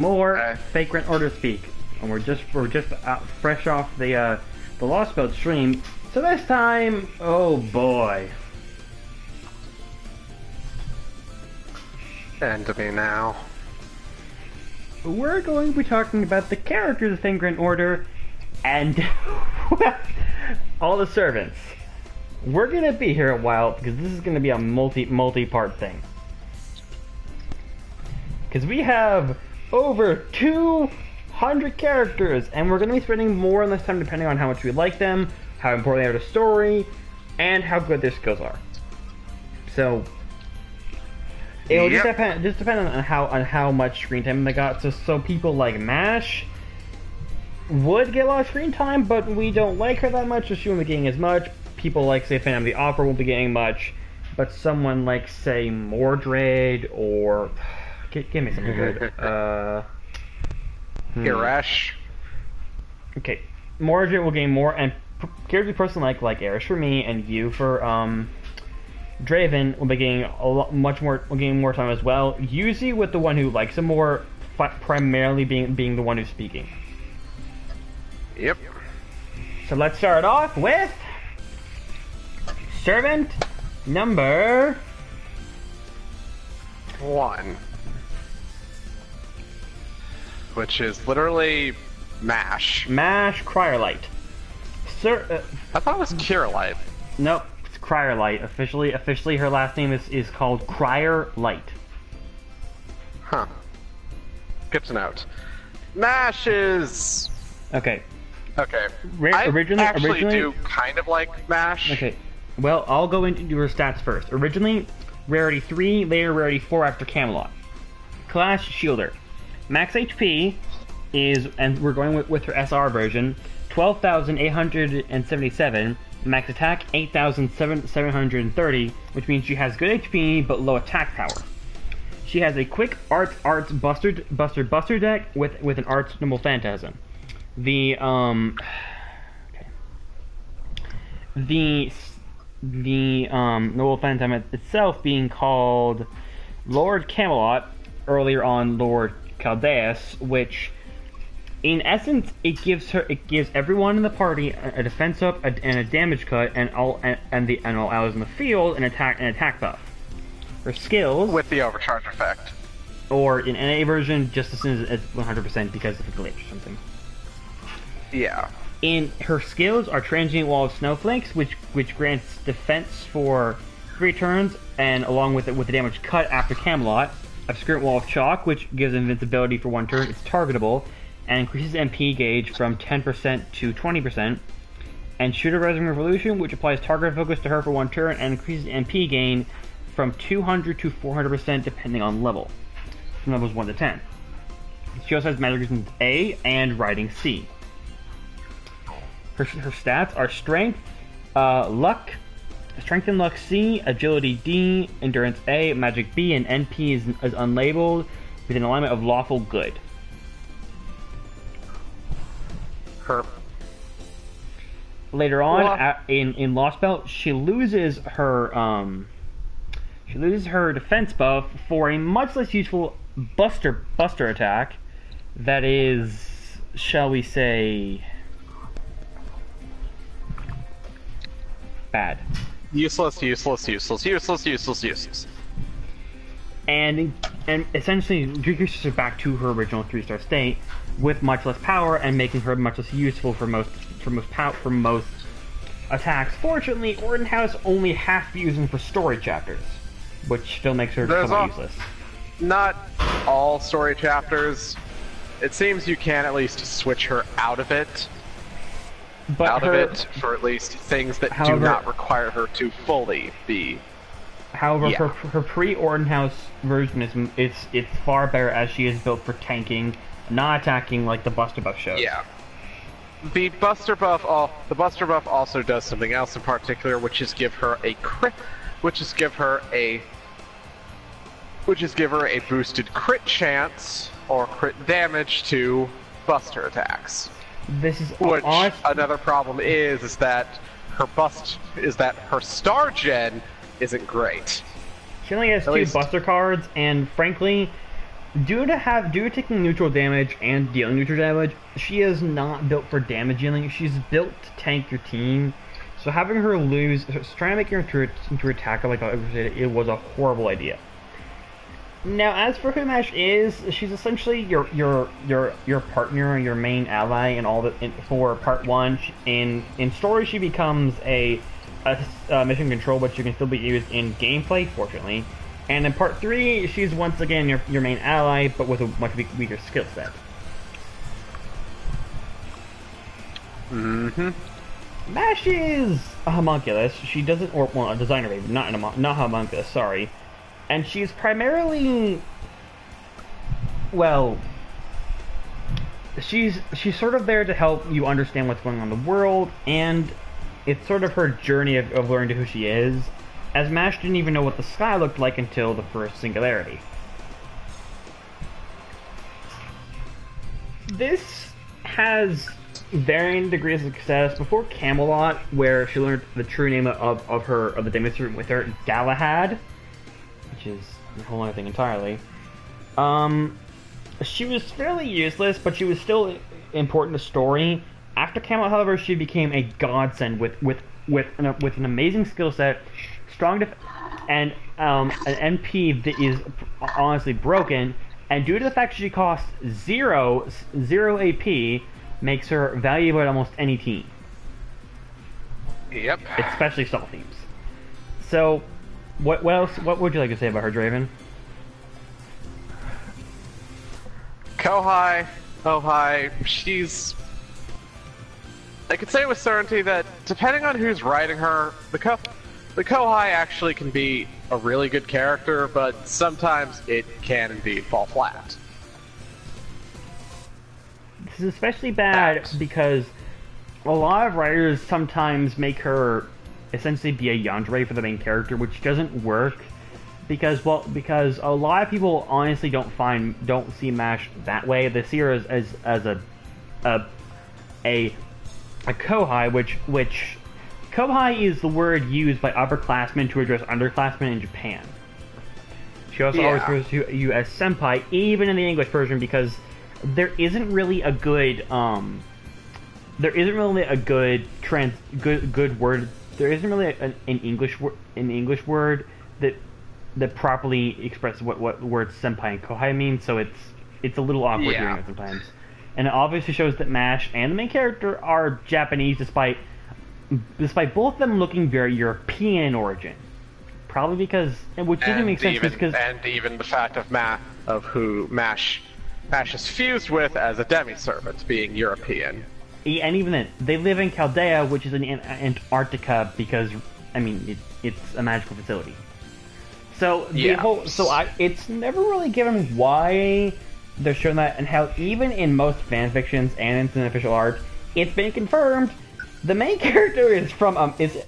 more Vagrant Order speak, and we're just fresh off the Lost Belt stream. So this time, oh boy, And to me now. we're going to be talking about the characters of Vagrant Order and all the servants. We're gonna be here a while because this is gonna be a multi-part thing. Because we have over 200 characters, and we're going to be spending more and less time depending on how much we like them, how important they are to the story, and how good their skills are. So it'll just depend on how much screen time they got. So people like Mash would get a lot of screen time, but we don't like her that much, so she won't be getting as much. People like, say, Phantom of the Opera won't be getting much, but someone like, say, Mordred or... Give me something good. Irash. Okay, Mordred will gain more, and characters person like Irish for me, and you for Draven will be getting will gain more time as well. Usually with the one who likes him more, primarily being the one who's speaking. Yep. So let's start off with servant number 1. Which is literally Mash. Mash Cryerlight. I thought it was Kirillite. Nope, it's Cryerlight. Officially, her last name is called Cryerlight. Huh. Good to note. Mash is... Okay. Okay. Originally, do kind of like Mash. Okay. Well, I'll go into your stats first. Originally, rarity 3, later rarity 4 after Camelot. Class Shielder. Max HP is, and we're going with her SR version, 12,877. Max attack, 8,730, which means she has good HP but low attack power. She has a quick arts buster deck with an arts noble phantasm. The noble phantasm itself being called Lord Camelot, earlier on Lord Caldeus, which in essence it gives everyone in the party a defense up and a damage cut, and all allies in the field an attack buff. Her skills with the overcharge effect, or in NA version just as soon as 100% because of a glitch or something. Yeah. In her skills are Transient Wall of Snowflakes, which grants defense for 3 turns, and along with the damage cut after Camelot. Obscurant Wall of Chalk, which gives invincibility for 1 turn. It's targetable, and increases MP gauge from 10% to 20%. And Shooter Rising Revolution, which applies target focus to her for 1 turn, and increases MP gain from 200 to 400% depending on level, from levels 1 to 10. She also has Magic Resistance A and Riding C. Her stats are Strength, Luck, Strength and Luck C, Agility D, Endurance A, Magic B, and NP is unlabeled with an alignment of Lawful Good. Her. Later on, in Lost Belt, she loses her defense buff for a much less useful Buster attack. That is, shall we say, bad. Useless. And essentially decreases her back to her original 3-star state with much less power, and making her much less useful for most attacks. Fortunately, Ordenhouse only half using for story chapters, which still makes her somewhat useless. Not all story chapters. It seems you can at least switch her out of it. But for at least things that do not require her to fully be. However, her pre-Ordenhouse version it's far better, as she is built for tanking, not attacking like the Buster buff shows. Yeah. The Buster buff also does something else in particular, which is give her a boosted crit chance or crit damage to Buster attacks. This is which another problem is that her star gen isn't great. She only has 2 Buster cards, and frankly, Due to taking neutral damage and dealing neutral damage, she is not built for damage dealing. She's built to tank your team. So having her lose, trying to make her into attacker like I said, it was a horrible idea. Now, as for who Mash is, she's essentially your partner, your main ally in all the for part 1. In story, she becomes a mission control, but she can still be used in gameplay, fortunately. And in part 3, she's once again your main ally, but with a much weaker skill set. Mm-hmm. Mash is a homunculus. She doesn't, or well, a designer raven, not homunculus. Sorry. And she's primarily, well, she's sort of there to help you understand what's going on in the world, and it's sort of her journey of learning who she is, as Mash didn't even know what the sky looked like until the first Singularity. This has varying degrees of success. Before Camelot, where she learned the true name of the Demon Servant with her, Galahad, which is a whole other thing entirely. She was fairly useless, but she was still important to story. After Camelot, however, she became a godsend with an amazing skill set, strong and an NP that is honestly broken. And due to the fact that she costs zero AP, makes her valuable at almost any team. Yep. Especially stall teams. So, what else? What would you like to say about her, Draven? Kohai, she's... I could say with certainty that, depending on who's writing her, the Kohai actually can be a really good character, but sometimes it can indeed fall flat. This is especially bad because a lot of writers sometimes make her essentially be a yandere for the main character, which doesn't work because a lot of people honestly don't see Mash that way. They see her as a Kohai, which Kohai is the word used by upperclassmen to address underclassmen in Japan. She also always refers to you as senpai, even in the English version, because there isn't really a good word. There isn't really an English word that properly expresses what words senpai and kohai mean. So it's a little awkward hearing it sometimes. And it obviously shows that Mash and the main character are Japanese, despite both of them looking very European in origin. Probably because, which didn't make sense, because and even the fact of who Mash is fused with as a demi-servant, being European. And even then, they live in Chaldea, which is in Antarctica, because it's a magical facility. So it's never really given why they're showing that, and how even in most fan fictions and in official art, it's been confirmed the main character is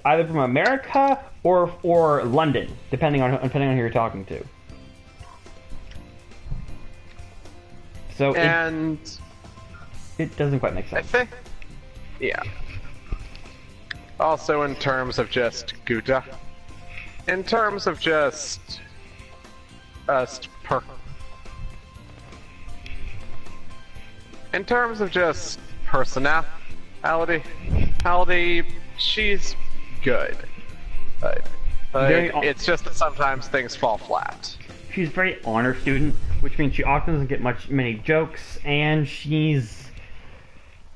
either from America or London, depending on who you're talking to. So it doesn't quite make sense. Yeah. Also, in terms of just Gouda, in terms of just personality, she's good. But it's just that sometimes things fall flat. She's a very honor student, which means she often doesn't get many jokes, and she's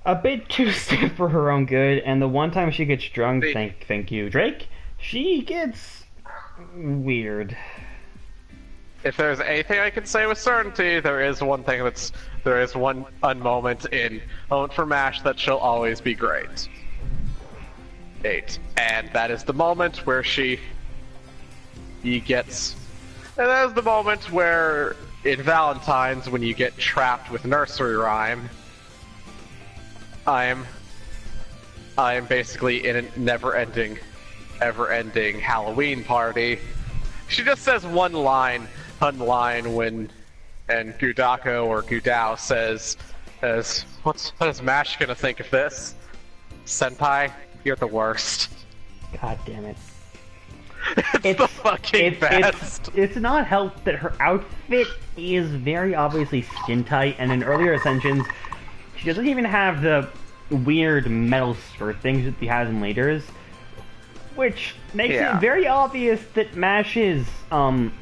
a bit too stiff for her own good. And the one time she gets drunk, thank you, Drake, she gets weird. If there's anything I can say with certainty, there is one moment in Home for Mash that she'll always be great. And that is the moment where and that is the moment where, in Valentine's, when you get trapped with Nursery Rhyme, I'm basically in a never-ending Halloween party. She just says one line when, and Gudako or Gudao says, what is Mash gonna think of this? Senpai, you're the worst. God damn it. It's the fucking best. It's not helped that her outfit is very obviously skin tight, and in earlier Ascensions, she doesn't even have the weird metal skirt things that she has in laters, which makes it very obvious that Mash's one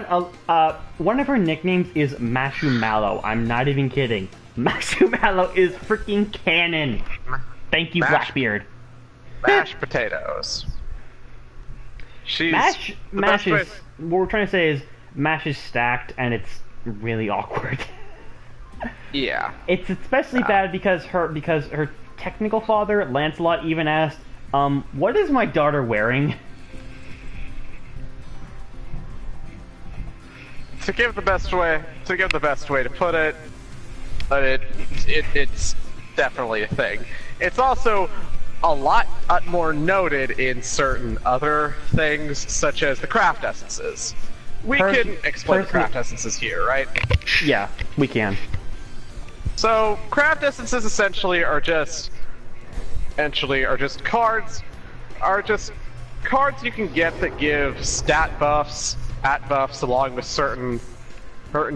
of her nicknames is Mashu Mallow. I'm not even kidding. Mashu Mallow is freaking canon. Thank you, Blackbeard. Mashed potatoes. Mash is, what we're trying to say is Mash is stacked and it's really awkward. Yeah. It's especially bad because her technical father, Lancelot, even asked, what is my daughter wearing? To give the best way to put it, it's definitely a thing. It's also a lot more noted in certain other things, such as the craft essences. We can explain the craft essences here, right? Yeah, we can. So, craft essences essentially are just cards you can get that give stat buffs, at buffs, along with certain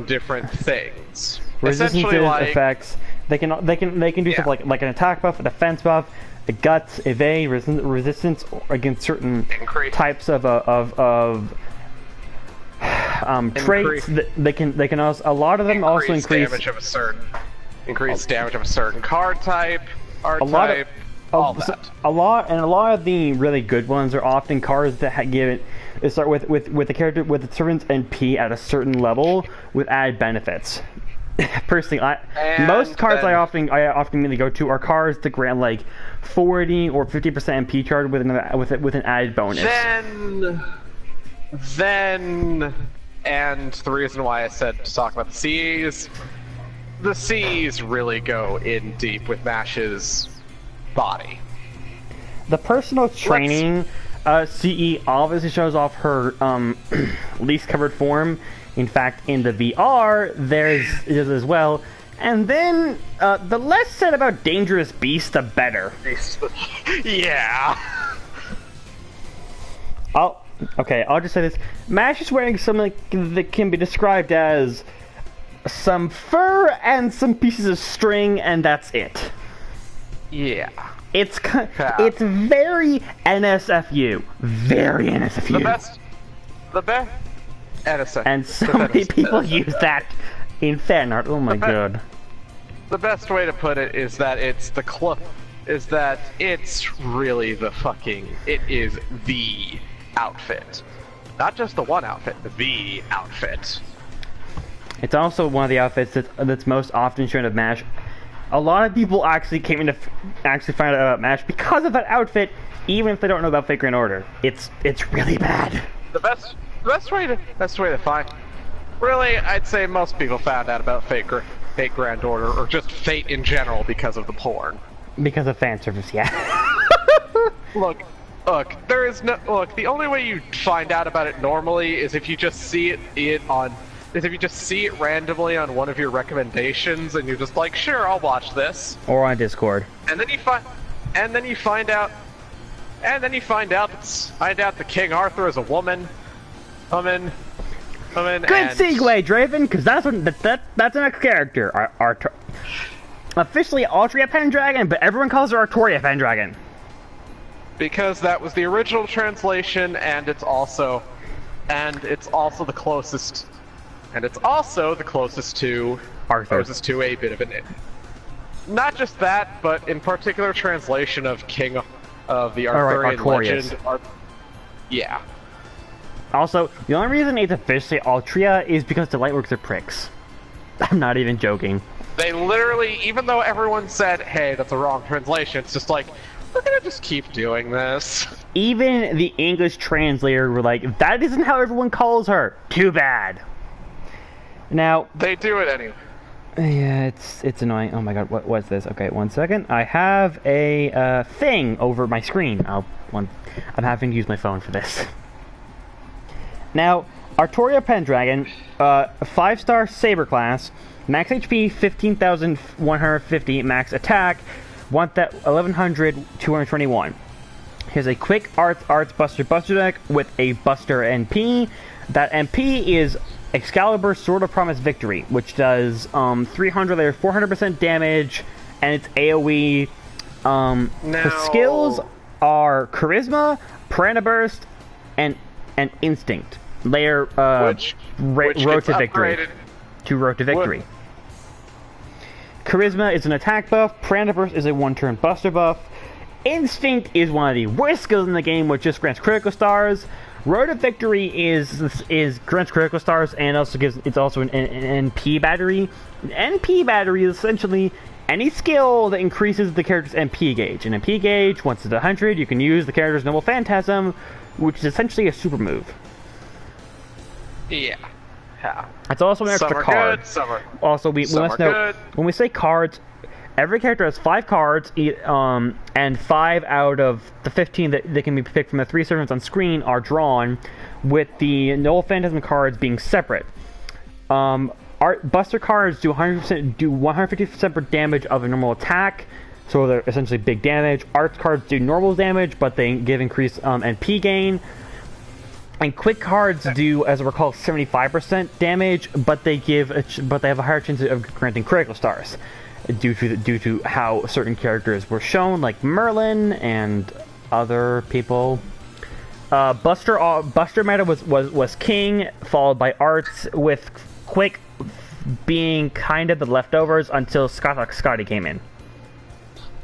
different things. Resistance effects. They can do stuff like an attack buff, a defense buff, a guts, evade, resistance against certain types of traits. They can also, a lot of them also increase damage of a certain card type, archetype. A lot of the really good ones are often cards that give it. They start with the character with the servant's NP at a certain level with added benefits. Personally, most cards I often mainly go to are cards that grant like 40 or 50% MP charge with an added bonus. Then, and the reason why I said to talk about the C's really go in deep with Mash's body. The personal training CE obviously shows off her least covered form. In fact, in the VR, there's as well. And then, the less said about Dangerous Beast, the better. Yeah. I'll just say this. Mash is wearing something that can be described as some fur and some pieces of string, and that's it. Yeah. It's very NSFU. Very NSFU. The best. NSFU. And so many people use that in fan art. Oh my god. The best way to put it is that it's really it is the outfit. Not just the one outfit, the outfit. It's also one of the outfits that's most often shown of MASH. A lot of people actually came in to actually find out about MASH because of that outfit, even if they don't know about Fate Grand Order. It's really bad. The best way to find. Really, I'd say most people found out about Fate Grand Order, or just Fate in general, because of the porn. Because of fan service, yeah. Look, there is no look. The only way you find out about it normally is if you just see it randomly on one of your recommendations, and you're just like, sure, I'll watch this. Or on Discord. And then you find out that King Arthur is a woman. Good segue, Draven, because that's the next character. Officially Altria Pendragon, but everyone calls her Artoria Pendragon. Because that was the original translation, and it's also the closest. And it's also the closest to Arthur. Closest to a bit of an. Not just that, but in particular translation of King of the Arthurian legend. Yeah. Also, the only reason it's officially Altria is because the Lightworks are pricks. I'm not even joking. They literally, even though everyone said, hey, that's a wrong translation, it's just like, we're gonna just keep doing this. Even the English translator were like, that isn't how everyone calls her. Too bad. Now... They do it anyway. Yeah, it's annoying. Oh my god, what's this? Okay, 1 second. I have a thing over my screen. I'm having to use my phone for this. Now, Artoria Pendragon, 5-star Saber class, max HP 15,150, max attack 11,221. He has a quick Arts Buster deck with a Buster NP. That NP is Excalibur Sword of Promise Victory, which does 300 or 400% damage, and it's AoE. The skills are Charisma, Piranha Burst, and Instinct. Layer which Road to Victory. upgraded. To Road to Victory. Charisma is an attack buff. Piranha Burst is a one-turn Buster buff. Instinct is one of the worst skills in the game, which just grants critical stars. Road to Victory is grants critical stars and also it's also an NP battery. An NP battery is essentially any skill that increases the character's NP gauge. An NP gauge, once it's 100, you can use the character's Noble Phantasm, which is essentially a super move. Yeah. It's also an extra card. Good, some are, Also, we must know good. when we say cards, every character has 5 cards, and 5 out of the 15 that can be picked from the 3 servants on screen are drawn, with the Noble Phantasm cards being separate. Buster cards do 150% damage of a normal attack, so they're essentially big damage. Arts cards do normal damage, but they give increased NP gain. And quick cards do, as I recall, 75% damage, but they have a higher chance of granting critical stars, due to how certain characters were shown, like Merlin and other people. Buster meta was king, followed by Arts, with quick being kind of the leftovers until Scotty came in.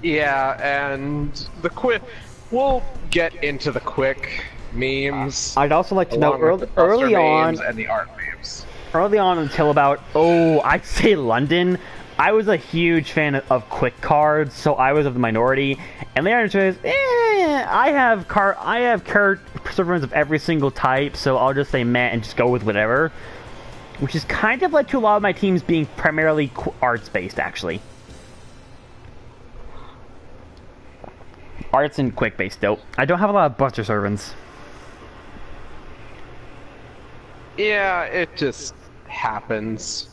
Yeah, and the quick. We'll get into the quick memes. I'd also like to know early on and the art memes. Early on, until about I'd say London, I was a huge fan of quick cards, so I was of the minority. And later says, I have card servants of every single type, so I'll just say meh and just go with whatever. Which has kind of led to a lot of my teams being primarily arts based, actually. Arts and quick based, though. I don't have a lot of Buster servants. Yeah, it just happens.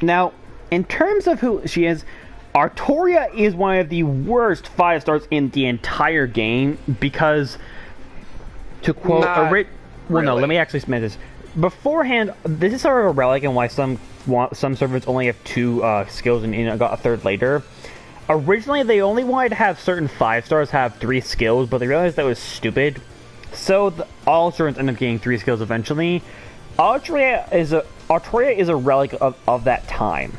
Now, in terms of who she is, Artoria is one of the worst 5 stars in the entire game because, to quote no, let me actually submit this. Beforehand, this is sort of a relic and why some servers only have 2 skills and got a third later. Originally, they only wanted to have certain 5 stars have 3 skills, but they realized that was stupid. So all servants end up getting 3 skills eventually. Artoria is a relic of that time.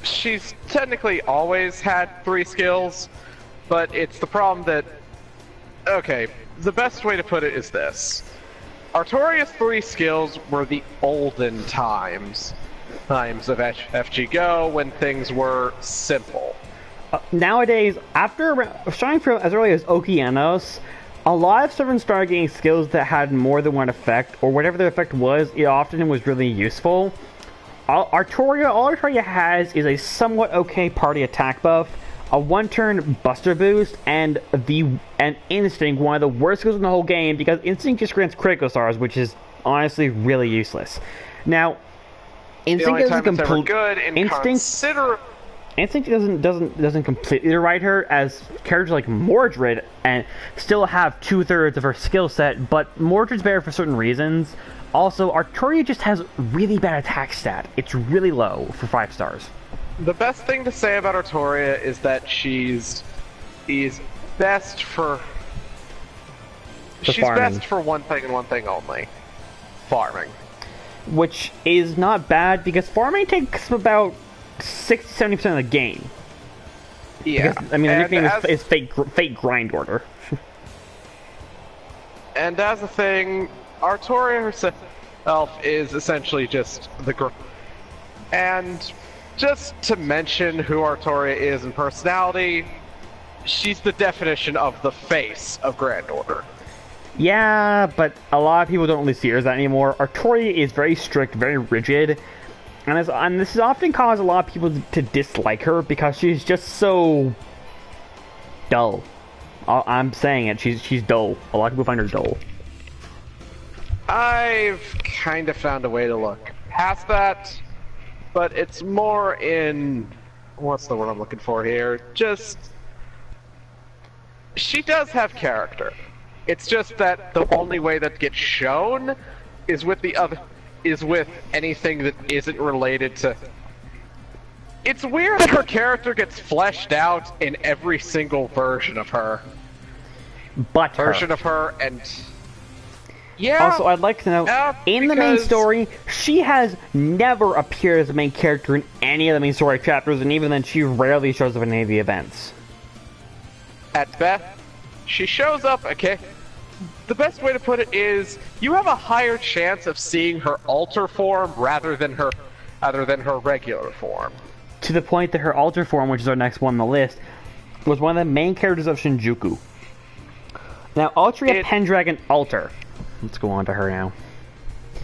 She's technically always had 3 skills, but it's the problem that... Okay, the best way to put it is this. Artoria's 3 skills were the olden times of FG Go, when things were simple. Nowadays, starting from as early as Okeanos, a lot of servants started getting skills that had more than one effect, or whatever the effect was, it often was really useful. All Artoria has is a somewhat okay party attack buff, a 1-turn Buster boost, and Instinct, one of the worst skills in the whole game, because Instinct just grants critical stars, which is honestly really useless. Now, Instinct doesn't completely ride her, as characters like Mordred and still have 2/3 of her skill set, but Mordred's better for certain reasons. Also, Artoria just has really bad attack stat. It's really low for 5 stars. The best thing to say about Artoria is that she's best for best for one thing and one thing only: farming. Which is not bad, because farming takes about 60-70% of the game. Yeah. Because, I mean, the nickname is Fate Grind Order. And as a thing, Artoria herself is essentially just and just to mention who Artoria is in personality, she's the definition of the face of Grand Order. Yeah, but a lot of people don't really see her as that anymore. Artoria is very strict, very rigid, and this has often caused a lot of people to dislike her because she's just so dull. I'm saying it, she's dull. A lot of people find her dull. I've kind of found a way to look past that, but it's more in... what's the word I'm looking for here? Just she does have character. It's just that the only way that gets shown is with anything that isn't related to. It's weird that her character gets fleshed out in every single version of her. But And yeah. Also, I'd like to know, in the main story, she has never appeared as a main character in any of the main story chapters, and even then, she rarely shows up in any of the events. At best, she shows up, okay? The best way to put it is, you have a higher chance of seeing her alter form rather than her regular form. To the point that her alter form, which is our next one on the list, was one of the main characters of Shinjuku. Now, Altria Pendragon Alter. Let's go on to her now.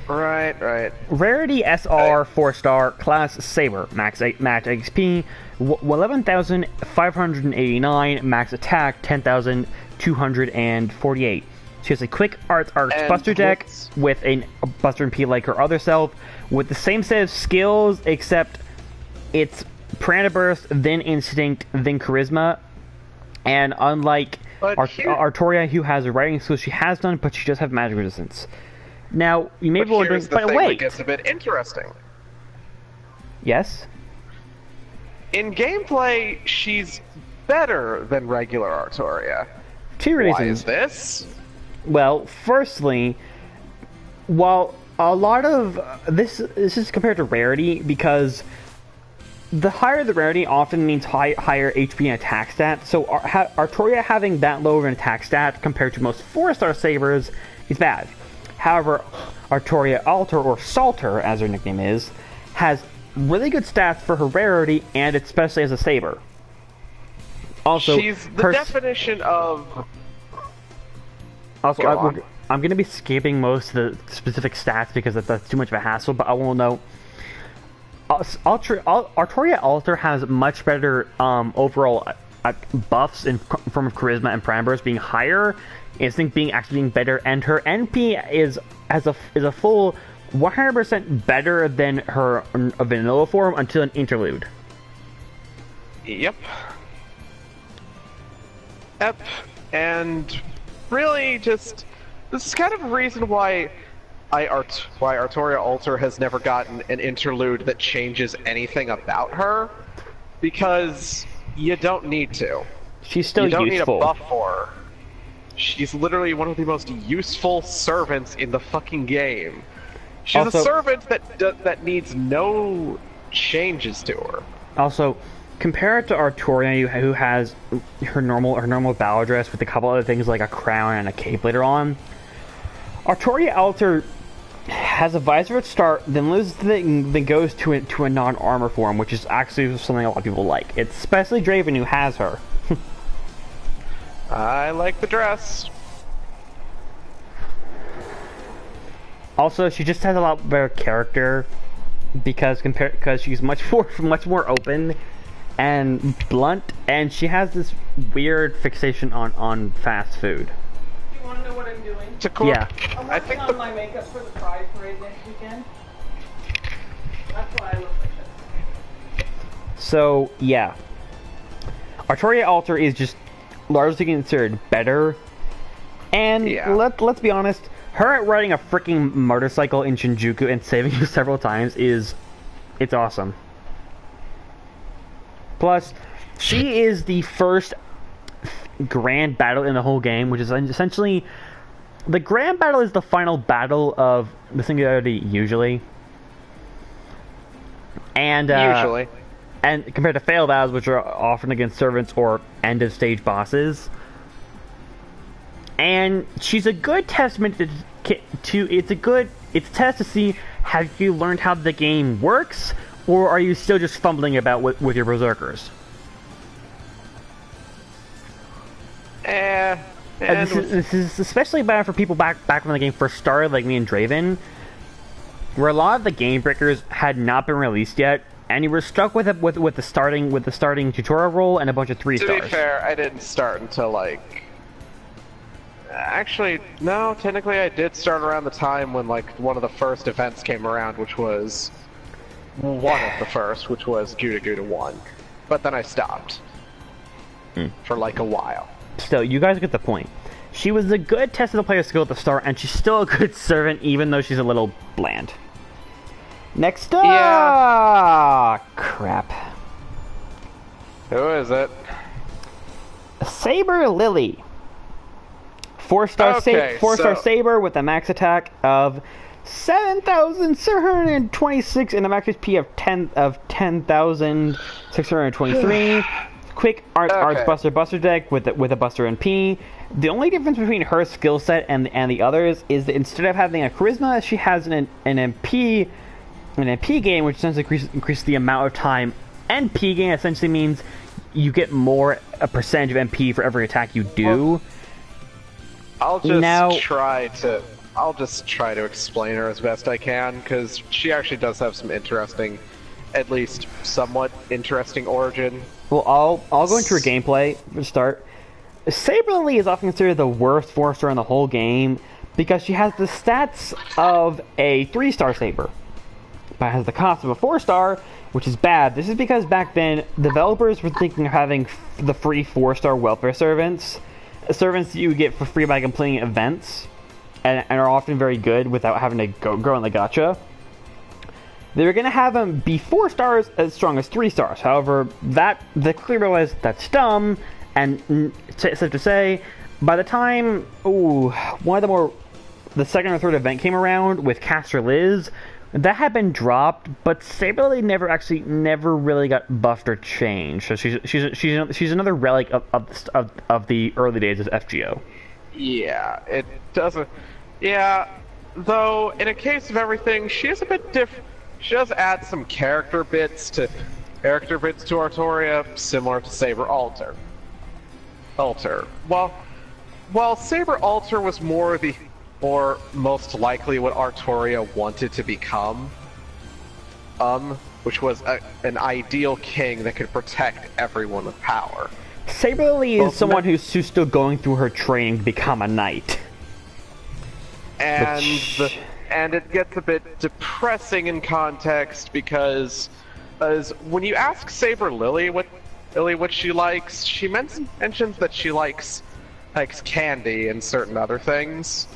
Right. Rarity SR 4-star class Saber, max XP 11,589, max attack 10,248. She has a quick arts Buster deck with a Buster and P like her other self, with the same set of skills except it's Piranha Burst, then Instinct, then Charisma, and unlike Artoria, who has a writing skill, she has none, but she does have magic resistance. Now, you may be wondering, but wait. That gets a bit interesting. Yes? In gameplay, she's better than regular Artoria. 2 reasons. Why is this? Well, firstly, while a lot of this is compared to rarity, because the higher the rarity often means higher HP and attack stat, so Artoria having that low of an attack stat compared to most 4-star sabers is bad. However, Artoria Alter, or Salter as her nickname is, has really good stats for her rarity, and especially as a saber. Also, she's the definition of... Also, I'm going to be skipping most of the specific stats because that's too much of a hassle, but I will note Artoria Alter has much better overall buffs in form of Charisma and Piranha Burst being higher, Instinct being better, and her NP is a full 100% better than her vanilla form until an interlude. Yep, and really just this is kind of a reason why Artoria Alter has never gotten an interlude that changes anything about her, because you don't need to. She's still useful. You don't need a buff for her. She's literally one of the most useful servants in the fucking game. She's also a servant that needs no changes to her. Also, compare it to Artoria, who has her normal battle dress with a couple other things like a crown and a cape later on. Artoria Alter has a visor at start, then goes to a non-armor form, which is actually something a lot of people like. It's especially Draven who has her. I like the dress. Also, she just has a lot better character because she's much more open and blunt, and she has this weird fixation on fast food. You want to know what I'm doing? Yeah. I'm working on my makeup for the Pride Parade next weekend. That's why I look like this. So, yeah. Artoria Alter is just largely considered better. And let's be honest, her riding a freaking motorcycle in Shinjuku and saving you several times it's awesome. Plus, she is the first grand battle in the whole game, which is essentially the grand battle is the final battle of the Singularity usually. And usually. And compared to fail battles, which are often against servants or end of stage bosses. And she's a good testament it's a test to see, have you learned how the game works, or are you still just fumbling about with your berserkers? This is especially bad for people back when the game first started, like me and Draven, where a lot of the game breakers had not been released yet, and you were stuck with the starting tutorial role and a bunch of 3-stars. To be fair, I didn't start until actually, no, technically I did start around the time when one of the first events came around, which was one of the first, which was Guda 1. But then I stopped for a while. still, you guys get the point. She was a good test of the player's skill at the start, and she's still a good servant, even though she's a little bland. Next up! Yeah. Crap. Who is it? Saber Lily. 4-star Okay, four-star so- Saber with a max attack of 7,726 and a max HP of 10,623. Quick Arts Buster deck with a Buster NP. The only difference between her skill set and the others is that instead of having a Charisma, she has an MP gain, which essentially increases the amount of time. NP gain essentially means you get a percentage of MP for every attack you do. I'll just Now- try to explain her as best I can, because she actually does have some interesting, at least somewhat interesting origin. Well, I'll go into her gameplay to start. Saber Lily is often considered the worst 4-star in the whole game because she has the stats of a 3-star Saber, but has the cost of a 4-star, which is bad. This is because back then, developers were thinking of having the free 4-star welfare servants that you get for free by completing events, and are often very good without having to go on the gacha. They were going to have them be 4 stars as strong as 3 stars. However, the clear realized that's dumb, and safe to say, by the time the second or third event came around with Caster Liz, that had been dropped, but Saber Lily never really got buffed or changed. So she's another relic of the early days of FGO. Yeah, it doesn't. Yeah, though in a case of everything, she is a bit different. She does add some character bits to Artoria, similar to Saber Alter. While Saber Alter was more most likely what Artoria wanted to become, which was an ideal king that could protect everyone with power. Saber Lily is someone who's still going through her training to become a knight. And it gets a bit depressing in context because as when you ask Saber Lily what she likes, she mentions that she likes candy and certain other things.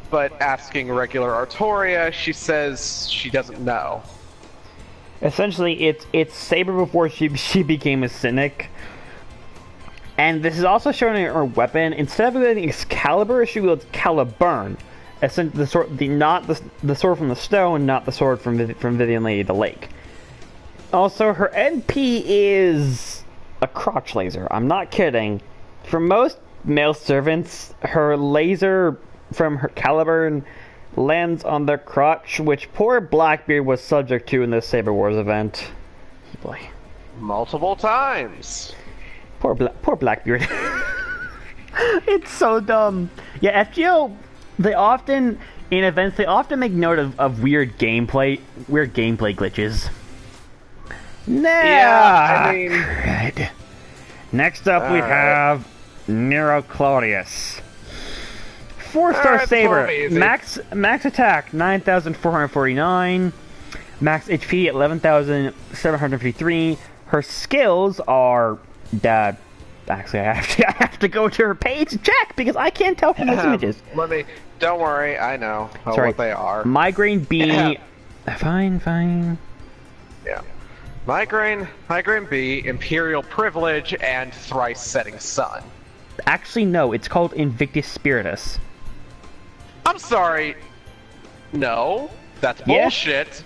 But asking regular Artoria, she says she doesn't know. Essentially, it's Saber before she became a cynic. And this is also shown in her weapon. Instead of wielding Excalibur, she wields Caliburn. The sword, not the sword from the stone, not the sword from Vivian Lady of the Lake. Also, her NP is a crotch laser. I'm not kidding. For most male servants, her laser from her Caliburn lands on their crotch, which poor Blackbeard was subject to in this Saber Wars event. Boy, multiple times. Poor Blackbeard. It's so dumb. Yeah, FGO. In events, they often make note of weird gameplay glitches. Yeah, I mean... Crud. Next up we have Nero Claudius. 4-star Saber. Max attack, 9,449. Max HP, 11,753. Her skills are... Actually, I have to go to her page and check because I can't tell from those images. Don't worry, I know what they are. Migraine B. Fine. Yeah. Migraine B, Imperial Privilege, and Thrice Setting Sun. Actually, no, it's called Invictus Spiritus. I'm sorry. No, that's bullshit. Yeah.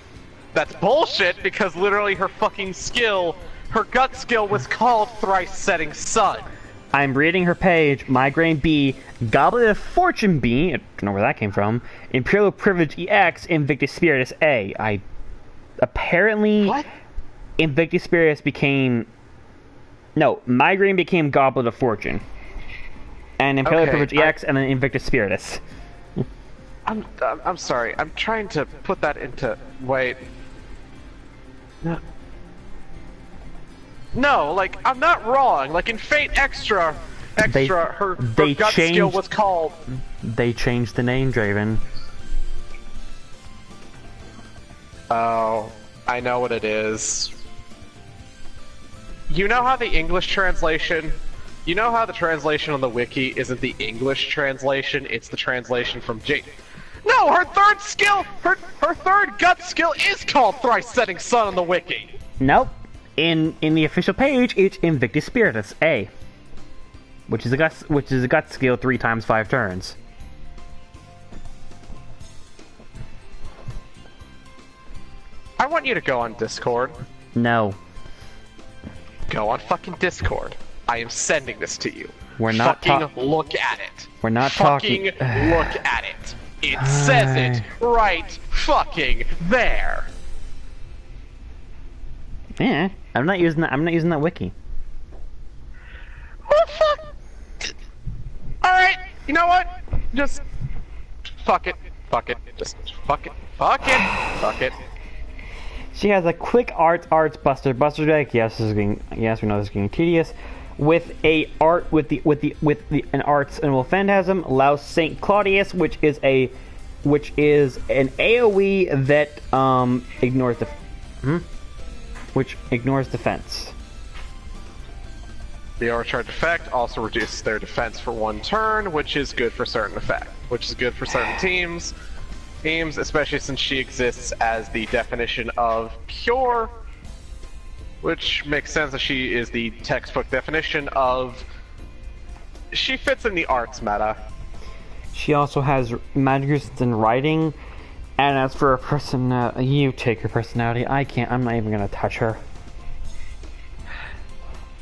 That's bullshit because literally her fucking skill, her gut skill was called Thrice Setting Sun. I'm reading her page. Migraine B, Goblet of Fortune B, I don't know where that came from. Imperial Privilege EX, Invictus Spiritus A. Apparently, what? Invictus Spiritus became... No, Migraine became Goblet of Fortune. And Imperial Privilege EX, and then Invictus Spiritus. I'm sorry. I'm trying to put that into... Wait. No, like, I'm not wrong. Like, in Fate Extra, her gut skill was called... They changed the name, Draven. Oh, I know what it is. You know how the English translation You know how the translation on the wiki isn't the English translation, it's the translation from No, her third skill, her third gut skill is called Thrice Setting Sun on the wiki. Nope. In the official page, it's Invictus Spiritus A, which is a gut skill 3 times 5 turns. I want you to go on Discord. No. Go on fucking Discord. I am sending this to you. We're not fucking look at it. We're not fucking talking. Look at it. It says it right fucking there. Yeah, I'm not using that wiki. What the fuck? Alright, you know what? Just fuck it. Fuck it. Just fuck it. Fuck it. Fuck it. She has a quick arts buster deck. Yes, we know this is getting tedious. With an arts and will phantasm, allows Saint Claudius, which is an AOE that ignores defense. The overcharge effect also reduces their defense for 1 turn, which is good for certain teams, especially since she exists as the definition of pure, which makes sense that she is the textbook definition of. She fits in the arts meta. She also has magic resistance in writing, and as for her you take her personality. I'm not even gonna touch her.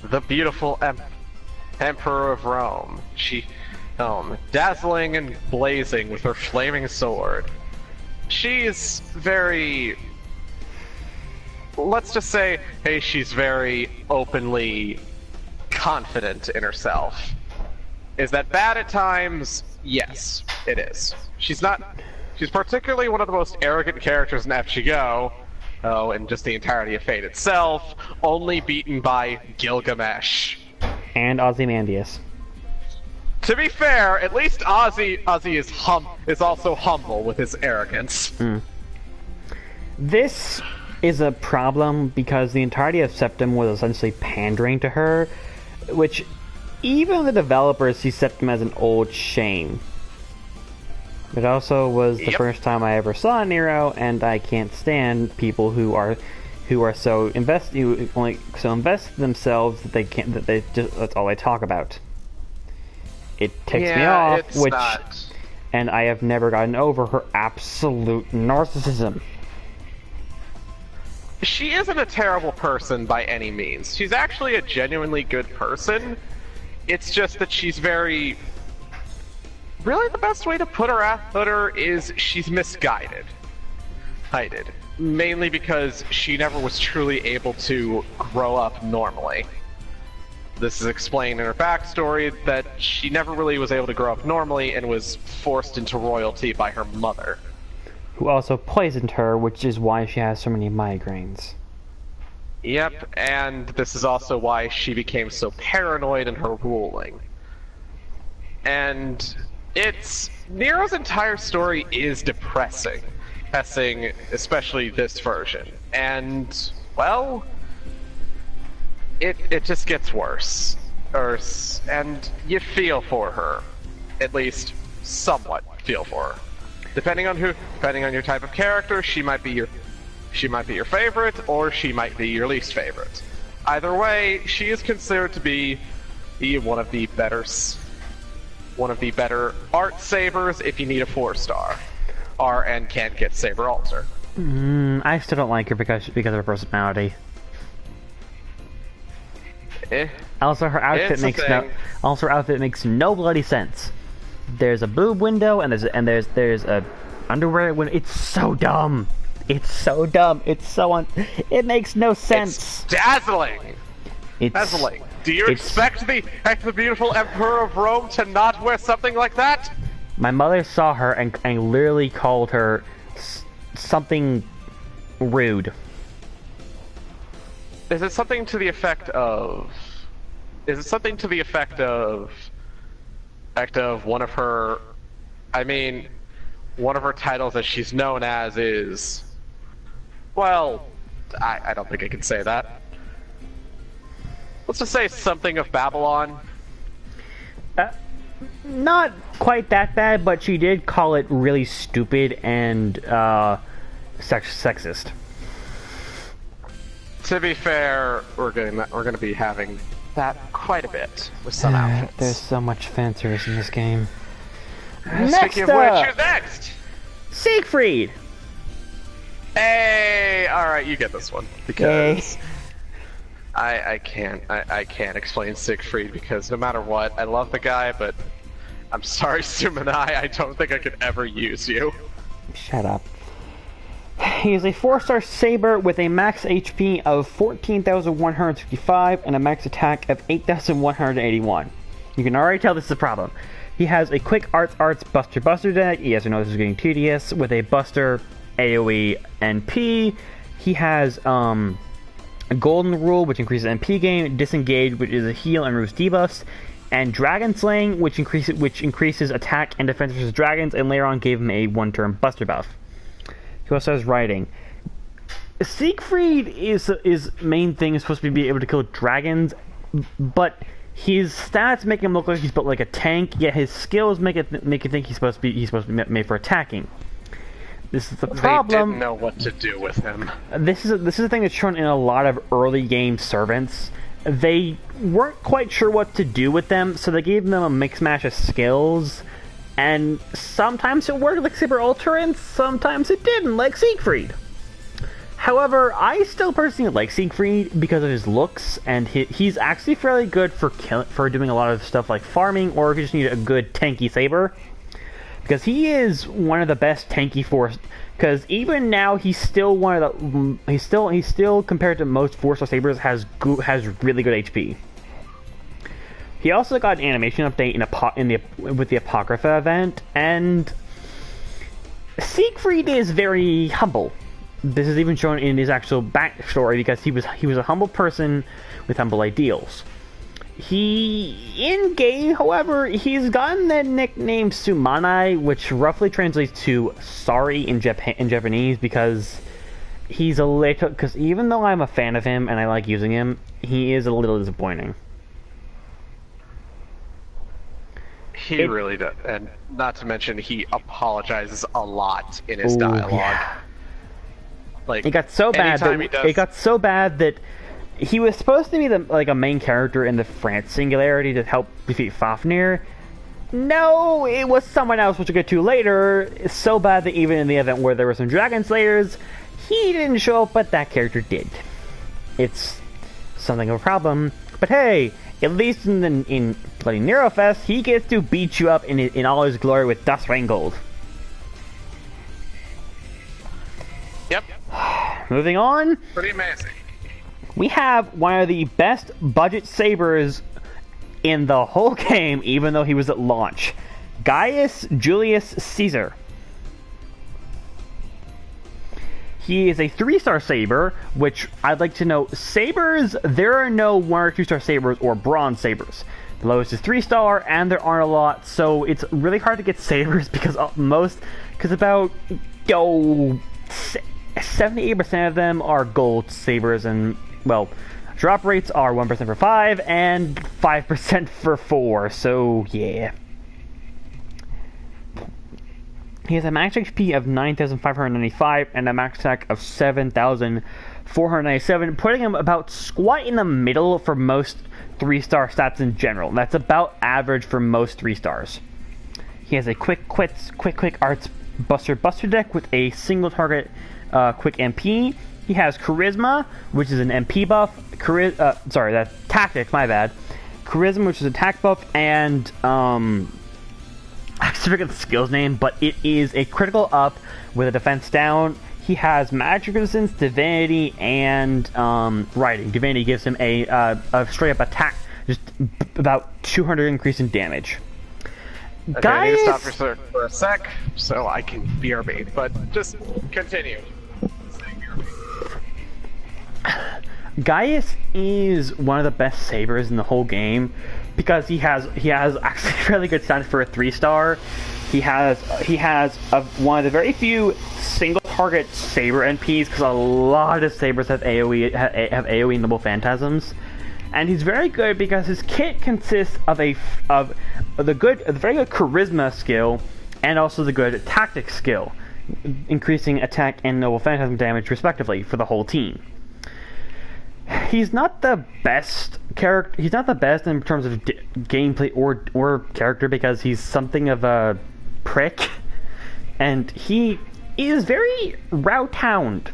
The beautiful Emperor of Rome. She, dazzling and blazing with her flaming sword. She's very. Let's just say, hey, she's very openly confident in herself. Is that bad at times? Yes, it is. She's particularly one of the most arrogant characters in FGO. Oh, and just the entirety of Fate itself, only beaten by Gilgamesh. And Ozymandias. To be fair, at least Ozzy is also humble with his arrogance. This is a problem because the entirety of Septim was essentially pandering to her, which even the developers see Septim as an old shame. It also was the first time I ever saw Nero, and I can't stand people who are so invested themselves that that's all they talk about. It ticks me off, and I have never gotten over her absolute narcissism. She isn't a terrible person by any means. She's actually a genuinely good person. It's just that she's very. Really, the best way to put her is she's misguided. Mainly because she never was truly able to grow up normally. This is explained in her backstory that she never really was able to grow up normally and was forced into royalty by her mother. Who also poisoned her, which is why she has so many migraines. Yep, and this is also why she became so paranoid in her ruling. And Nero's entire story is depressing, especially this version. And, well, it just gets worse. And you feel for her. At least, somewhat feel for her. Depending on your type of character, she might be your favorite, or she might be your least favorite. Either way, she is considered to be one of the better art sabers if you need a 4-star, and can't get Saber Altar. I still don't like her because of her personality. Also, her outfit makes no bloody sense. There's a boob window and there's a underwear window. It's so dumb. It makes no sense. It's dazzling. Dazzling. Do you expect the beautiful Emperor of Rome to not wear something like that? My mother saw her and literally called her something rude. Is it something to the effect of one of her titles that she's known as is, well, I don't think I can say that. Let's just say something of Babylon. Not quite that bad, but she did call it really stupid and sexist. To be fair, we're going to be having that quite a bit with some outfits. There's so much fan service in this game. Speaking of which, who's next? Siegfried! Hey! Alright, you get this one. Because I can't explain Siegfried because no matter what, I love the guy, but I'm sorry, Sumanai, I don't think I could ever use you. Shut up. He is a 4-star saber with a max HP of 14,165 and a max attack of 8,181. You can already tell this is a problem. He has a quick arts buster deck. Yes, I know this is getting tedious. With a buster, AoE, NP. He has a golden rule, which increases NP gain. Disengage, which is a heal and removes debuffs. And Dragon Slaying, which increases attack and defense versus dragons, and later on gave him a 1-turn buster buff. He also has riding. Siegfried is main thing is supposed to be able to kill dragons, but his stats make him look like he's built like a tank. Yet his skills make you think he's supposed to be made for attacking. This is the problem. They didn't know what to do with him. This is a thing that's shown in a lot of early game servants. They weren't quite sure what to do with them, so they gave them a mix mash of skills. And sometimes it worked like Saber Ultra, and sometimes it didn't, like Siegfried. However, I still personally like Siegfried because of his looks, and he's actually fairly good for doing a lot of stuff like farming, or if you just need a good tanky saber. Because he is one of the best tanky force. Because even now, he's still one of the he's still compared to most 4-star sabers has really good HP. He also got an animation update with the Apocrypha event, and Siegfried is very humble. This is even shown in his actual backstory because he was a humble person with humble ideals. In game, however, he's gotten the nickname Sumanai, which roughly translates to sorry in Japanese, because he's a little. Because even though I'm a fan of him and I like using him, he is a little disappointing. He really does, and not to mention he apologizes a lot in his dialogue. Yeah. Like it got so bad that he was supposed to be a main character in the France Singularity to help defeat Fafnir. No, it was someone else, which we'll get to later. It's so bad that even in the event where there were some Dragon Slayers, he didn't show up, but that character did. It's something of a problem. But hey, at least in Bloody Nero Fest, he gets to beat you up in all his glory with Das Rheingold. Yep. Moving on. Pretty amazing. We have one of the best budget sabers in the whole game, even though he was at launch. Gaius Julius Caesar. He is a 3-star saber, which I'd like to know, sabers, there are no 1 or 2-star sabers or bronze sabers. The lowest is 3-star, and there aren't a lot, so it's really hard to get sabers because about 78% of them are gold sabers, and, well, drop rates are 1% for 5 and 5% for 4, so yeah. He has a max HP of 9,595 and a max attack of 7,497, putting him about squat in the middle for most 3-star stats in general. That's about average for most 3-stars. He has a quick arts buster deck with a single target quick MP. He has Charisma, which is an MP buff. That's Tactics, my bad. Charisma, which is attack buff, and I forget the skill's name, but it is a critical up with a defense down. He has magic resistance, divinity, and riding. Divinity gives him a straight up attack, just about 200 increase in damage. Okay, I need to stop for a sec so I can BRB, but just continue. Gaius is one of the best sabers in the whole game because he has actually really good stats for a 3-star. He has one of the very few single target saber NPs because a lot of sabers have AoE noble phantasms, And he's very good because his kit consists of a very good charisma skill and also the good tactics skill, increasing attack and noble phantasm damage respectively for the whole team. He's not the best character. He's not the best in terms of gameplay or character because he's something of a prick, and he is very route hound.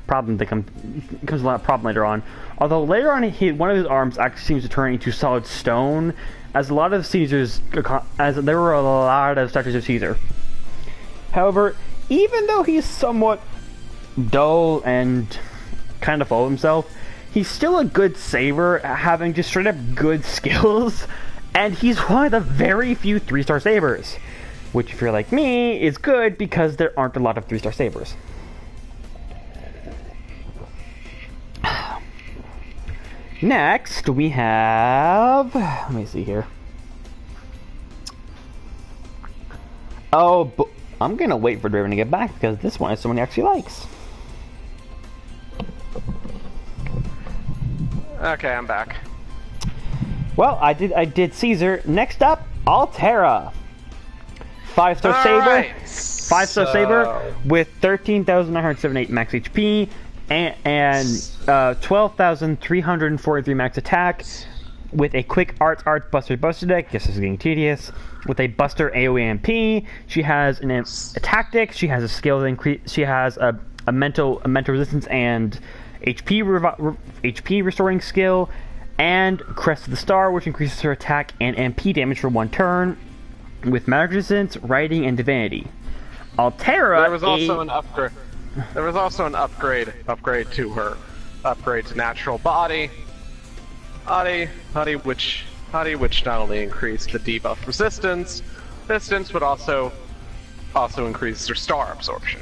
Problem that comes a lot of problem later on. Although later on, one of his arms actually seems to turn into solid stone, as there were a lot of statues of Caesar. However, even though he's somewhat dull and kind of full of himself, he's still a good saber, having just straight up good skills, and he's one of the very few 3-star sabers, which if you're like me, is good because there aren't a lot of 3-star sabers. Next, we have... Let me see here. Oh, but I'm gonna wait for Draven to get back because this one is someone he actually likes. Okay, I'm back. Well, I did Caesar. Next up, Altera. 5-star saber. Right. 5-star saber with 13,978 max HP and 12,343 max attack, with a quick arts buster deck. Guess this is getting tedious. With a buster AoE MP, she has a tactic. She has a skill that increase. She has a mental resistance and HP restoring skill, and Crest of the Star, which increases her attack and MP damage for 1 turn, with magic resistance, writing, and divinity. Altera. There was also an upgrade. There was also an upgrade to her. Upgrade to natural body, which not only increased the debuff resistance, but also increases her star absorption.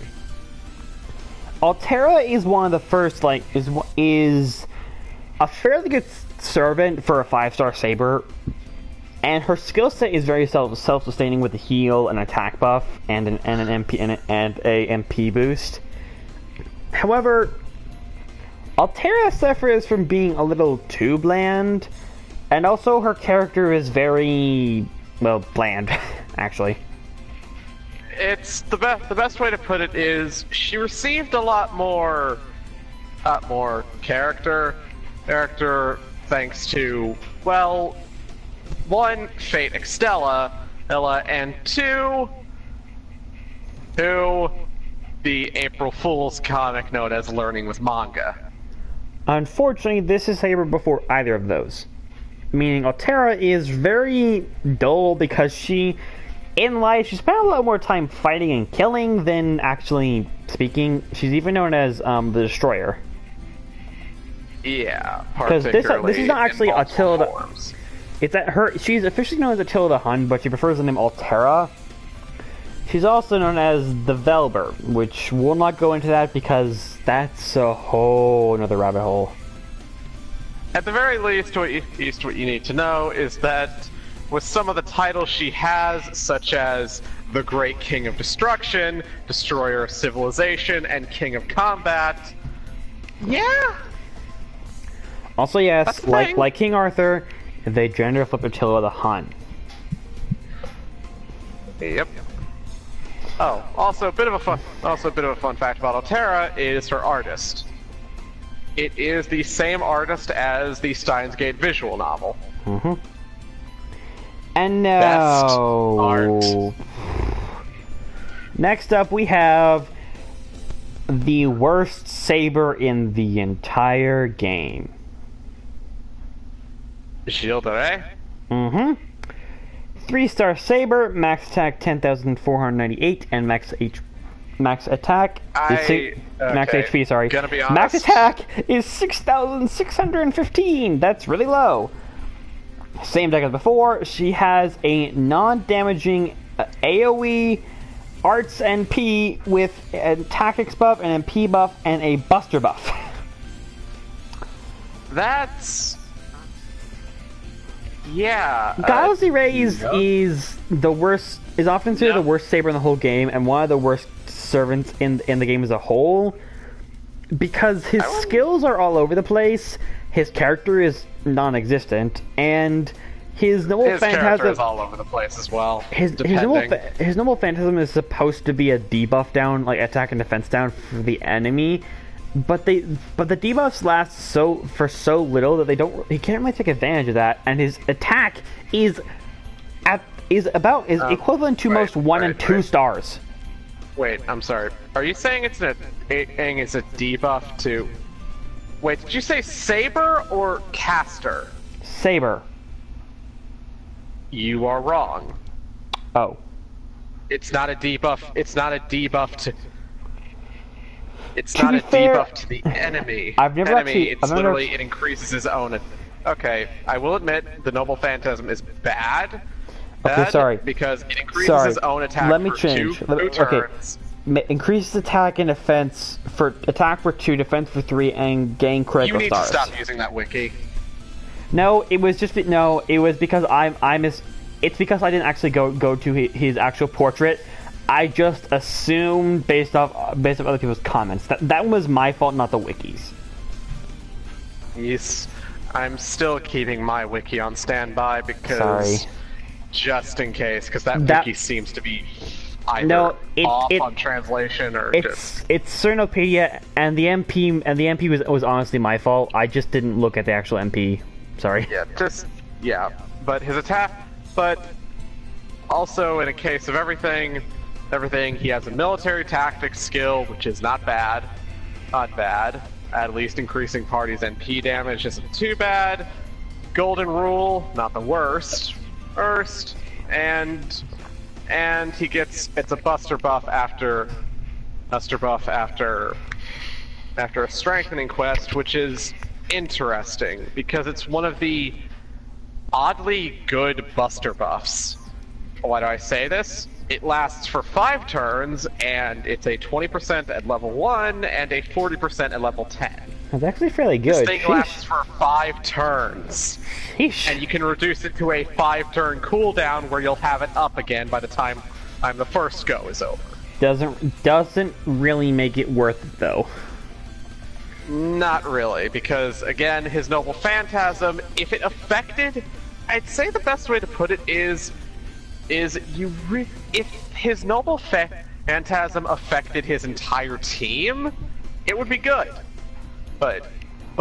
Altera is one of the first, is a fairly good servant for a 5-star saber, and her skill set is very self-sustaining with a heal, an attack buff, and an MP and a MP boost. However, Altera suffers from being a little too bland, and also her character is very, well, bland, actually. It's the best way to put it is she received a lot more character thanks to, well, 1, Fate Extella, and 2, the April Fool's comic known as Learning with Manga. Unfortunately, this is Saber before either of those. Meaning Altera is very dull because in life, she spent a lot more time fighting and killing than actually speaking. She's even known as the Destroyer. Yeah, because this is not actually Attila. Forms. It's at her. She's officially known as Attila the Hun, but she prefers the name Altera. She's also known as the Velber, which we'll not go into that because that's a whole another rabbit hole. At the very least, what you need to know is that with some of the titles she has, such as the Great King of Destruction, Destroyer of Civilization, and King of Combat, yeah. Also, yes, like King Arthur, they gender flip Attila the Hun. Yep. Oh, also a bit of a fun fact about Altera is her artist. It is the same artist as the Steins Gate visual novel. Mm-hmm. And now, next up we have the worst saber in the entire game. Gilles. Mm-hmm. 3-star saber, max attack 10,498, and max attack max HP. Sorry, gonna be honest. Max attack is 6,615. That's really low. Same deck as before. She has a non-damaging AoE, Arts NP with a tactics buff, an MP buff, and a buster buff. That's... yeah. Guilelessly Raised is the worst. Is often considered the worst saber in the whole game, and one of the worst servants in the game as a whole, because his skills are all over the place. His character is non-existent, and his noble His character phantasm. is all over the place as well. His depending. noble phantasm is supposed to be a debuff down, like attack and defense down for the enemy, but the debuffs last for so little that he can't really take advantage of that, and his attack is equivalent to most 1 and 2 stars. Wait, I'm sorry. Are you saying it's a debuff to? Wait, did you say Saber or Caster? Saber. You are wrong. Oh. It's not a debuff. It's not a debuff to. It's To not be a fair, debuff to the enemy. I've never actually- It's I've never- literally it increases his own. Okay, I will admit the Noble Phantasm is bad. Okay, sorry. Because it increases his own attack Let me for change. two Okay. turns. Increases attack and defense for attack for 2, defense for 3, and gain You critical need stars. to stop using that wiki. No, it was just no. It was because it's because I didn't actually go to his actual portrait. I just assumed based off other people's comments that was my fault, not the wikis. Yes, I'm still keeping my wiki on standby because Sorry. just in case, because that wiki seems to be either No, off on translation or just. It's Cernopedia, and the MP was honestly my fault. I just didn't look at the actual MP. Sorry. Yeah, but his attack, but also in a case of everything, he has a military tactics skill, which is not bad. At least increasing party's NP damage isn't too bad. Golden Rule, not the worst. And it's a Buster buff after a strengthening quest, which is interesting because it's one of the oddly good Buster buffs. Why do I say this? It lasts for 5 turns, and it's a 20% at level 1 and a 40% at level 10. That's actually fairly good. This thing lasts for 5 turns. Sheesh. And you can reduce it to a 5-turn cooldown where you'll have it up again by the time the first go is over. Doesn't really make it worth it though. Not really, because again, his Noble Phantasm, if it affected, I'd say the best way to put it is if his Noble Phantasm affected his entire team, it would be good. But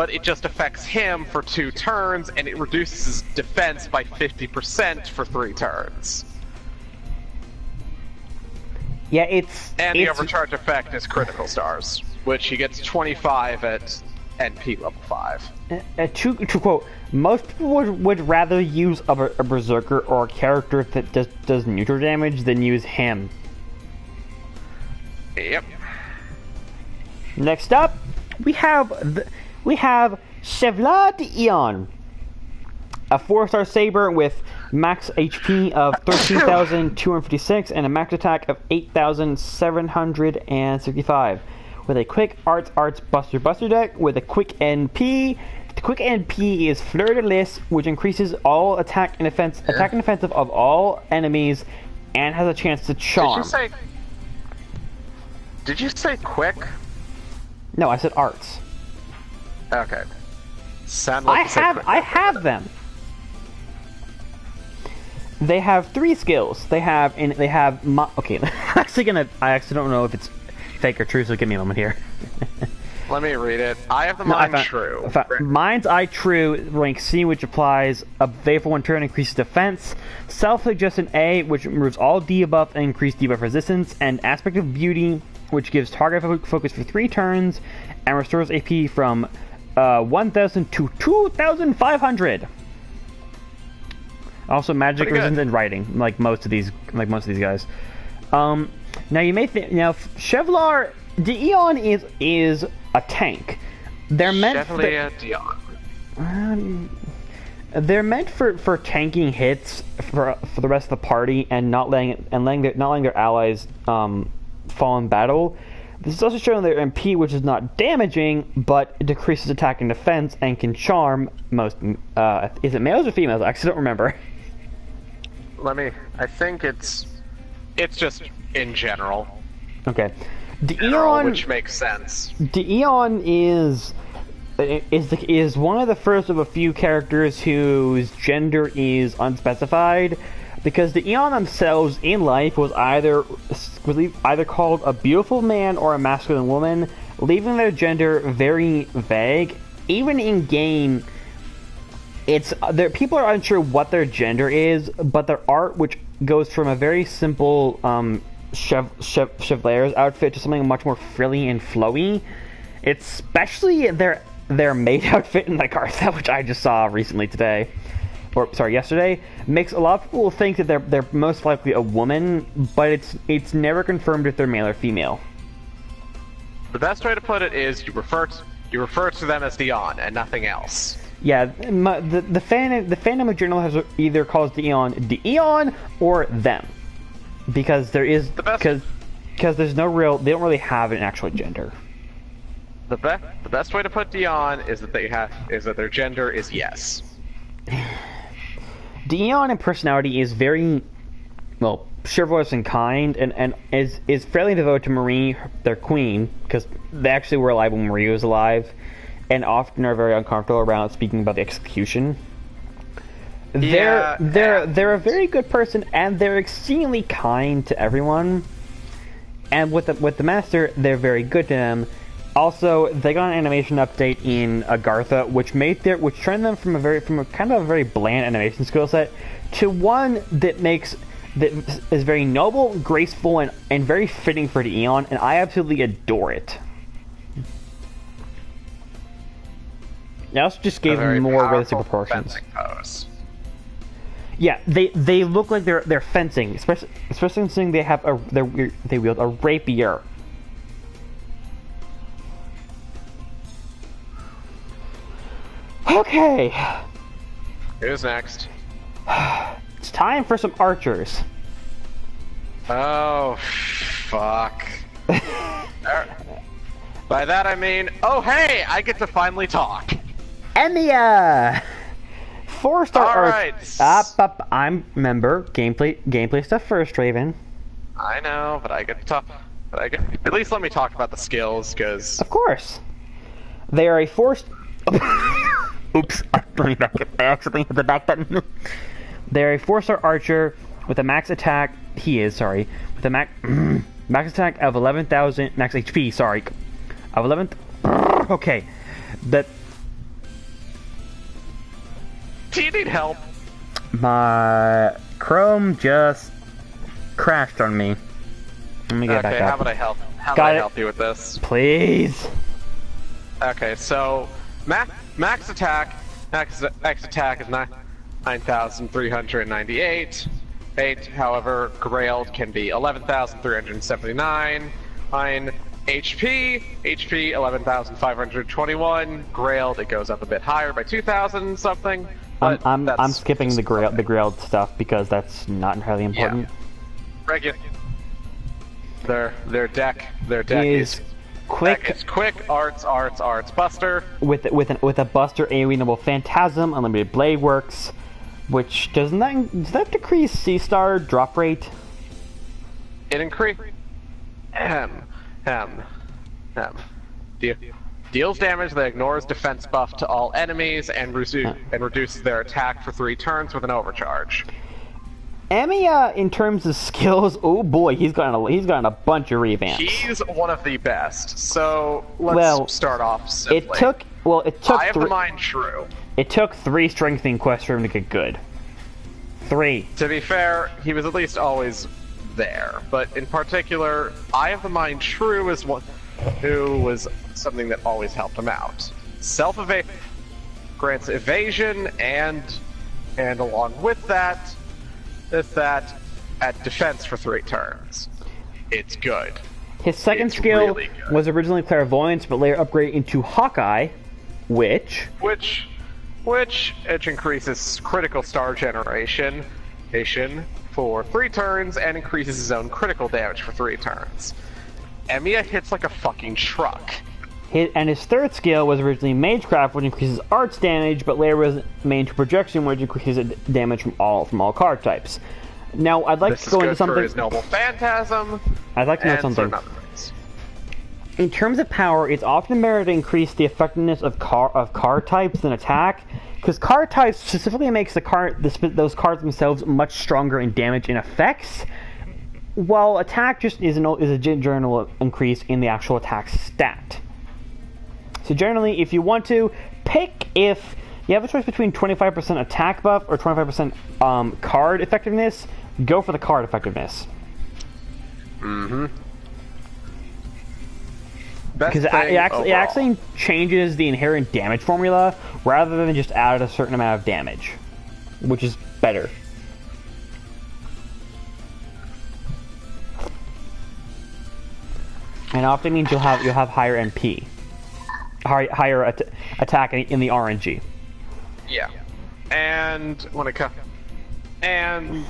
it just affects him for 2 turns, and it reduces his defense by 50% for 3 turns. Yeah, And the overcharge effect is critical stars, which he gets 25 at NP level 5. To quote, most people would rather use a berserker or a character that does neutral damage than use him. Yep. Next up, we have Chevla d'Eon, a 4-star saber with max HP of 13,256 and a max attack of 8,765. With a quick arts buster deck with a quick NP. The quick NP is Fleur de Lis, which increases all attack and defensive of all enemies, and has a chance to charm. Did you say quick? No, I said arts. Okay. Sound like I have them. They have 3 skills. Okay, I actually don't know if it's fake or true, so give me a moment here. Let me read it. I have the Mind True. Mind's Eye True, rank C, which applies a Vapor 1 turn, increases defense. Self-Suggestion A, which removes all debuff and increased debuff resistance. And Aspect of Beauty, which gives target focus for 3 turns and restores AP from 1,000 to 2,500. Also, magic resistance and writing, like most of these guys. Now you may think Chevlar d'Eon is a tank. They're meant they're meant for tanking hits for the rest of the party and not letting their allies fall in battle. This is also showing their MP, which is not damaging, but it decreases attack and defense and can charm most. Is it males or females? I actually don't remember. I think it's just in general. Okay. D'Eon, which makes sense. D'Eon is is one of the first of a few characters whose gender is unspecified, because the Eon themselves in life was either called a beautiful man or a masculine woman, leaving their gender very vague. Even in game, people are unsure what their gender is, but their art, which goes from a very simple Chevalier's outfit to something much more frilly and flowy, especially their maid outfit in Agartha, which I just saw yesterday, makes a lot of people think that they're most likely a woman, but it's never confirmed if they're male or female. The best way to put it is you refer to them as Dion and nothing else. Yeah, the fandom in general has either calls the Eon or them, because there's no they don't really have an actual gender. The best way to put Dion is that their gender is yes. Dion in personality is very, well, chivalrous and kind, and is fairly devoted to Marie, their queen, because they actually were alive when Marie was alive, and often are very uncomfortable around speaking about the execution. Yeah, they're a very good person, and they're exceedingly kind to everyone. And with the master, they're very good to them. Also, they got an animation update in Agartha, which turned them from a kind of a very bland animation skill set to one that is very noble, graceful, and very fitting for the Eon, and I absolutely adore it. They also just gave them more realistic proportions. Yeah, they look like they're fencing, especially considering they wield a rapier. Okay. Who's next? It's time for some archers. Oh, fuck. By that I mean, oh hey, I get to finally talk. Emiya! 4-star Alright. Up. I'm member. Gameplay stuff first, Raven. I know, but I get to talk. At least let me talk about the skills, because... Of course. They are a forced... Oops, I accidentally hit the back button. They're a 4-star archer with a max attack. With a max attack of 11,000, max HP. Sorry, of 11. Okay, that. Do you need help? My Chrome just crashed on me. Let me get back up. How would I help? How do I help you with this? Please. Okay, so max attack is 9,398. However, Grailed can be 11,379. HP 11,521. Grailed, it goes up a bit higher by 2,000 something. I'm skipping the Grailed stuff because that's not entirely important. Yeah. Regular. Their deck is quick arts buster with a buster AoE Noble Phantasm, unlimited blade works, which does that decrease C-star drop rate? It increases deals damage that ignores defense buff to all enemies and reduces their attack for 3 turns with an overcharge. Emiya, in terms of skills, oh boy, he's gotten a bunch of revamps. He's one of the best. So let's start off simply. It took I have the mind true. It took 3 strengthening quests for him to get good. 3. To be fair, he was at least always there. But in particular, I have the mind true is one who was something that always helped him out. Self-evasion grants evasion, and along with that, at defense for 3 turns. It's good. His second skill was originally Clairvoyance, but later upgraded into Hawkeye, which increases critical star generation for 3 turns and increases his own critical damage for 3 turns. Emiya hits like a fucking truck. And his third skill was originally Magecraft, which increases arts damage, but later was made into Projection, which increases damage from all card types. Now, I'd like to go into something. For his Noble Phantasm. I'd like to know something. in terms of power, it's often better to increase the effectiveness of card types than attack, because card types specifically makes those cards themselves much stronger in damage and effects, while attack just is a general increase in the actual attack stat. So generally, if you want to pick, if you have a choice between 25% attack buff or 25% card effectiveness, go for the card effectiveness. Mm-hmm. Because it actually changes the inherent damage formula rather than just add a certain amount of damage, which is better. And often means you'll have higher MP, higher attack in the RNG. Yeah, and when it comes, and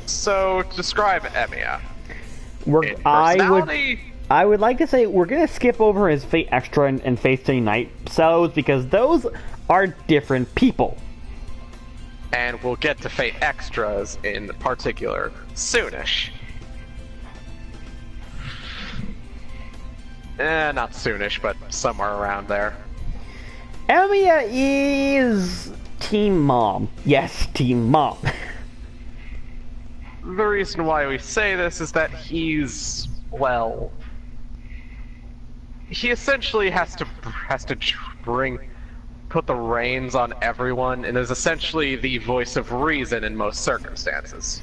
so describe Emiya. I would like to say we're gonna skip over his Fate Extra and Fate Stay Night cells because those are different people. And we'll get to Fate Extras in particular soonish. Not soonish, but somewhere around there. Emiya is Team Mom. Yes, Team Mom. The reason why we say this is that he's, well, he essentially has to put the reins on everyone, and is essentially the voice of reason in most circumstances.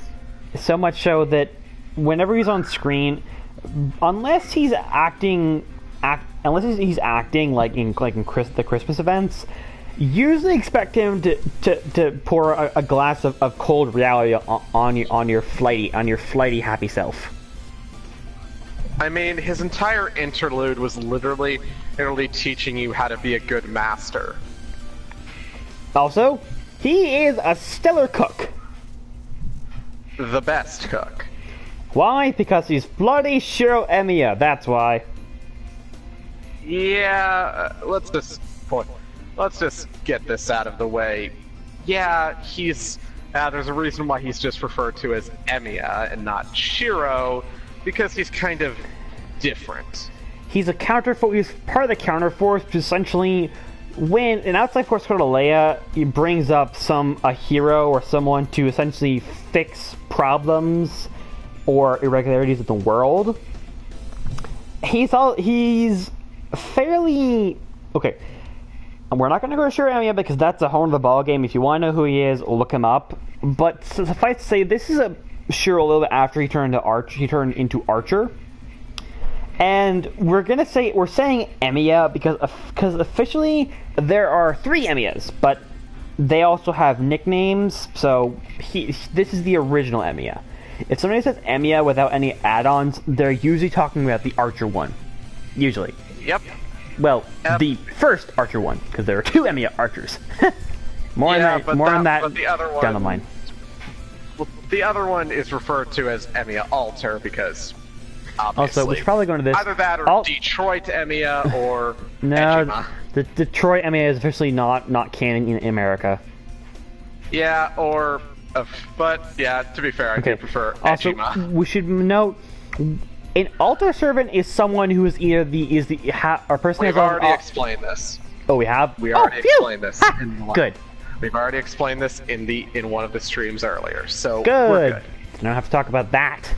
So much so that whenever he's on screen, unless he's acting like in the Christmas events, usually expect him to pour a glass of cold reality on your flighty happy self. I mean, his entire interlude was literally teaching you how to be a good master. Also, he is a stellar cook. The best cook. Why? Because he's bloody Shiro Emiya, that's why. Yeah, let's just get this out of the way. Yeah, there's a reason why he's just referred to as Emiya and not Shiro, because he's kind of different. He's a counterforce. He's part of the counterforce, which essentially, when an outside force called Leia, he brings up a hero or someone to essentially fix problems or irregularities of the world. He's fairly okay. We're not going to go to Shiro Emiya because that's a whole other ball game. If you want to know who he is, look him up. But suffice to say, this is a Shiro a little bit after he turned into Archer. And we're saying Emiya because officially there are 3 Emiyas, but they also have nicknames. So this is the original Emiya. If somebody says Emiya without any add-ons, they're usually talking about the Archer one. Usually. Yep. Well, the first Archer one, because there are 2 Emiya Archers. more on that down the line. Well, the other one is referred to as Emiya Alter because, obviously, also, we should probably go into this. Either that or Detroit Emiya or no, Ejima. The Detroit Emiya is officially not canon in America. Yeah, but yeah, to be fair, I do prefer Ejima. Also, we should note, an altar servant is someone who is either our person. We've already explained this. Oh, we have. We already explained this. Good. We've already explained this in one of the streams earlier, so good. We're good. I don't have to talk about that.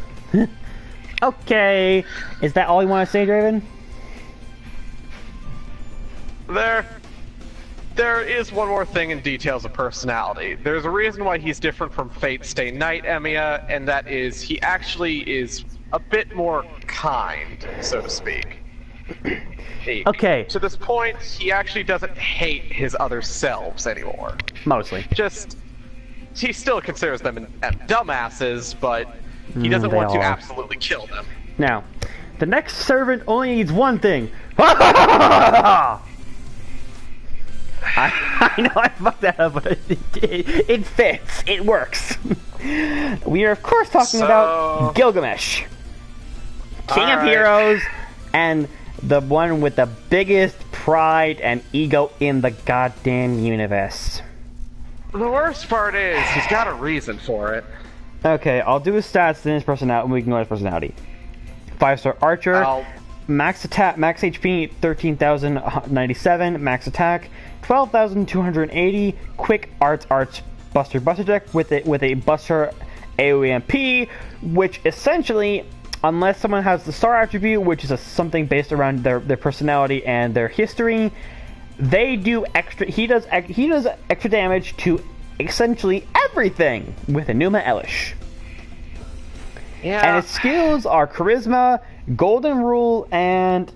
Okay, is that all you want to say, Draven? There is one more thing in details of personality. There's a reason why he's different from Fate Stay Night Emiya, and that is he actually is a bit more kind, so to speak. Okay. To this point, he actually doesn't hate his other selves anymore. Mostly. He still considers them dumbasses, but he doesn't want to absolutely kill them. Now, the next servant only needs one thing. I know I fucked that up, but it fits. It works. We are, of course, talking about Gilgamesh. King of Heroes, and the one with the biggest pride and ego in the goddamn universe. The worst part is, he's got a reason for it. Okay, I'll do his stats, then his personality, and we can go to his personality. 5-star Archer, max attack, max HP 13,097, max attack 12,280, quick arts buster deck with a buster AoE MP, which essentially, unless someone has the star attribute, which is something based around their personality and their history, they do extra. He does extra damage to essentially everything with Enuma Elish. Yeah. And his skills are Charisma, Golden Rule, and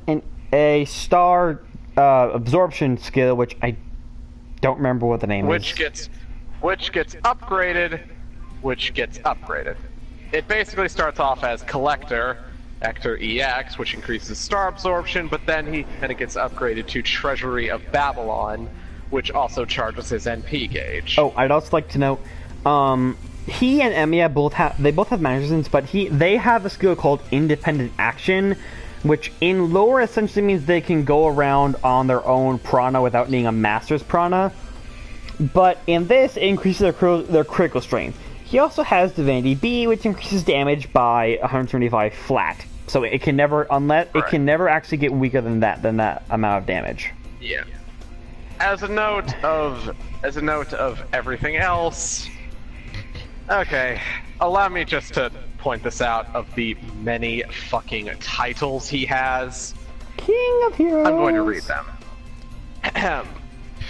a Star Absorption skill, which I don't remember what the name is. Which gets upgraded. It basically starts off as Collector, Ector EX, which increases Star Absorption, but then it gets upgraded to Treasury of Babylon, which also charges his NP gauge. Oh, I'd also like to note, he and Emiya both have magazines, but they have a skill called Independent Action, which in lore essentially means they can go around on their own prana without needing a master's prana. But in this, it increases their critical strength. He also has Divinity B, which increases damage by 175 flat. So it can never, it can never actually get weaker than that amount of damage. Yeah. As a note of everything else, okay, allow me just to point this out of the many fucking titles he has. King of Heroes. I'm going to read them.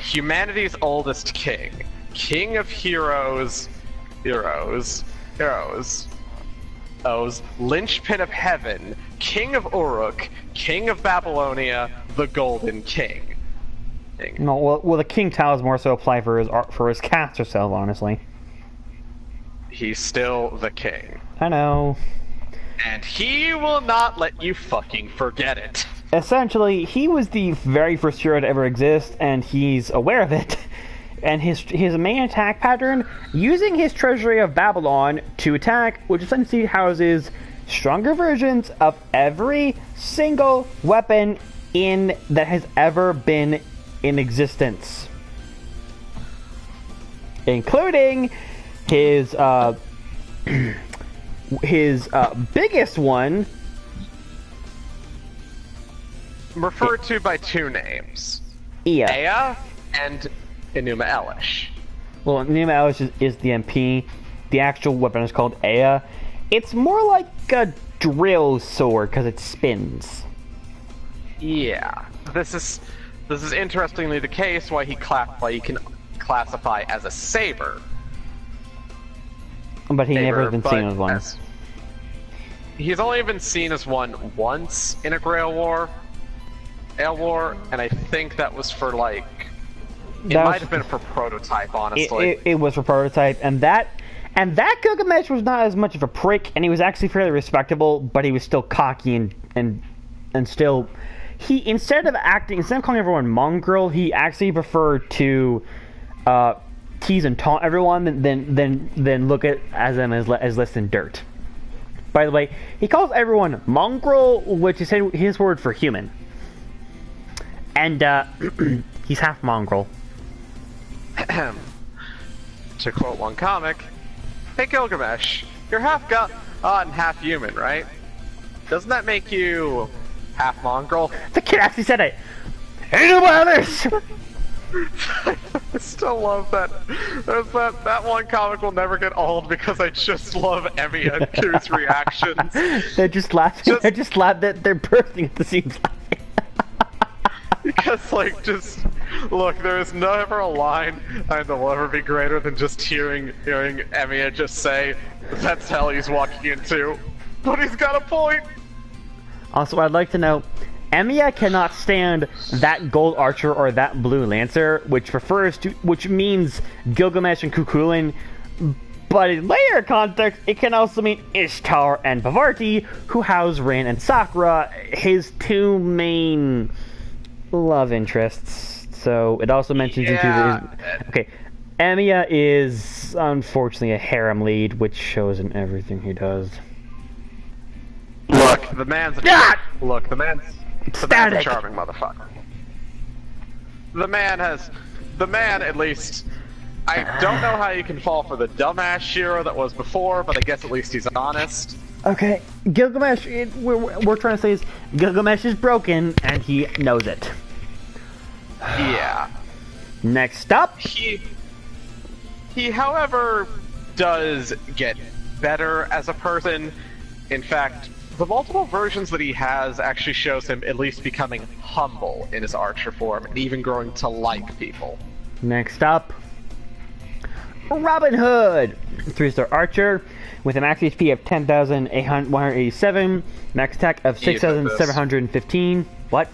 Humanity's oldest king, King of Heroes, Linchpin of Heaven, King of Uruk, King of Babylonia, the Golden King. No, well, the King titles more so apply for his caster self, honestly. He's still the king. I know. And he will not let you fucking forget it. Essentially, he was the very first hero to ever exist, and he's aware of it. And his main attack pattern, using his Treasury of Babylon to attack, which essentially houses stronger versions of every single weapon that has ever been in existence, including his biggest one, referred to by two names, Ea and Enuma Elish. Well, Enuma Elish is the MP. The actual weapon is called Ea. It's more like a drill sword because it spins. Yeah, this is interestingly the case why he can classify as a saber. But he never been seen as one. He's only been seen as one once in a Grail War, and I think that was for like. It might have been for prototype, honestly. It was for prototype, and that Gilgamesh was not as much of a prick, and he was actually fairly respectable, but he was still cocky and still. He instead of calling everyone mongrel, he actually preferred to tease and taunt everyone than look at them as less than dirt. By the way, he calls everyone mongrel, which is his word for human, and he's half mongrel. To quote one comic, "Hey Gilgamesh, you're half god and half human, right? Doesn't that make you half mongrel?" The kid actually said it. Ain't no others. I still love that. That one comic will never get old because I just love Emmy and Q's reactions. They're just laughing. They're just laughing. They're bursting at the seams laughing. Because, look, there is never a line that will ever be greater than just hearing Emiya just say, "That's hell he's walking into." But he's got a point! Also, I'd like to know, Emiya cannot stand that gold archer or that blue lancer, which means Gilgamesh and Cuchulainn, but in later context, it can also mean Ishtar and Pavarti, who house Rin and Sakura, his two main love interests. So it also mentions Emiya is unfortunately a harem lead, which shows in everything he does. Look, the man's a charming motherfucker. The man at least. I don't know how you can fall for the dumbass Shiro that was before, but I guess at least he's honest. Okay, Gilgamesh, we're trying to say is Gilgamesh is broken, and he knows it. Yeah. Next up, He, however, does get better as a person. In fact, the multiple versions that he has actually shows him at least becoming humble in his archer form, and even growing to like people. next up, Robin Hood, 3-star archer, with a max HP of 10,187, max attack of 6,715. What?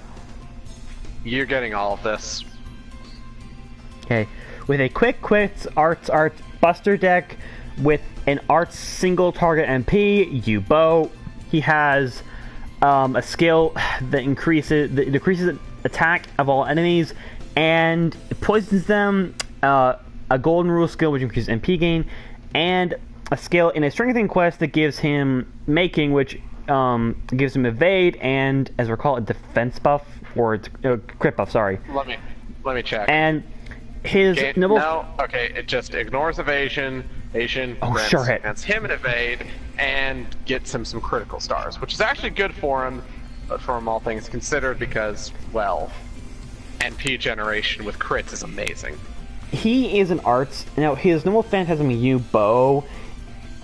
You're getting all of this. Okay, with a quick arts buster deck with an arts single target MP, U-bow. He has a skill that decreases attack of all enemies and poisons them. A golden rule skill which increases MP gain, and a skill in a strengthening quest that gives him making, which gives him evade and, as we call it, defense buff or crit buff. Sorry. Let me check. And his noble. No, okay, it just ignores evasion. Grants him an evade and gets him some critical stars, which is actually good for him, but for him all things considered, because, well, NP generation with crits is amazing. He is an arts. Now, his normal Phantasm U bow,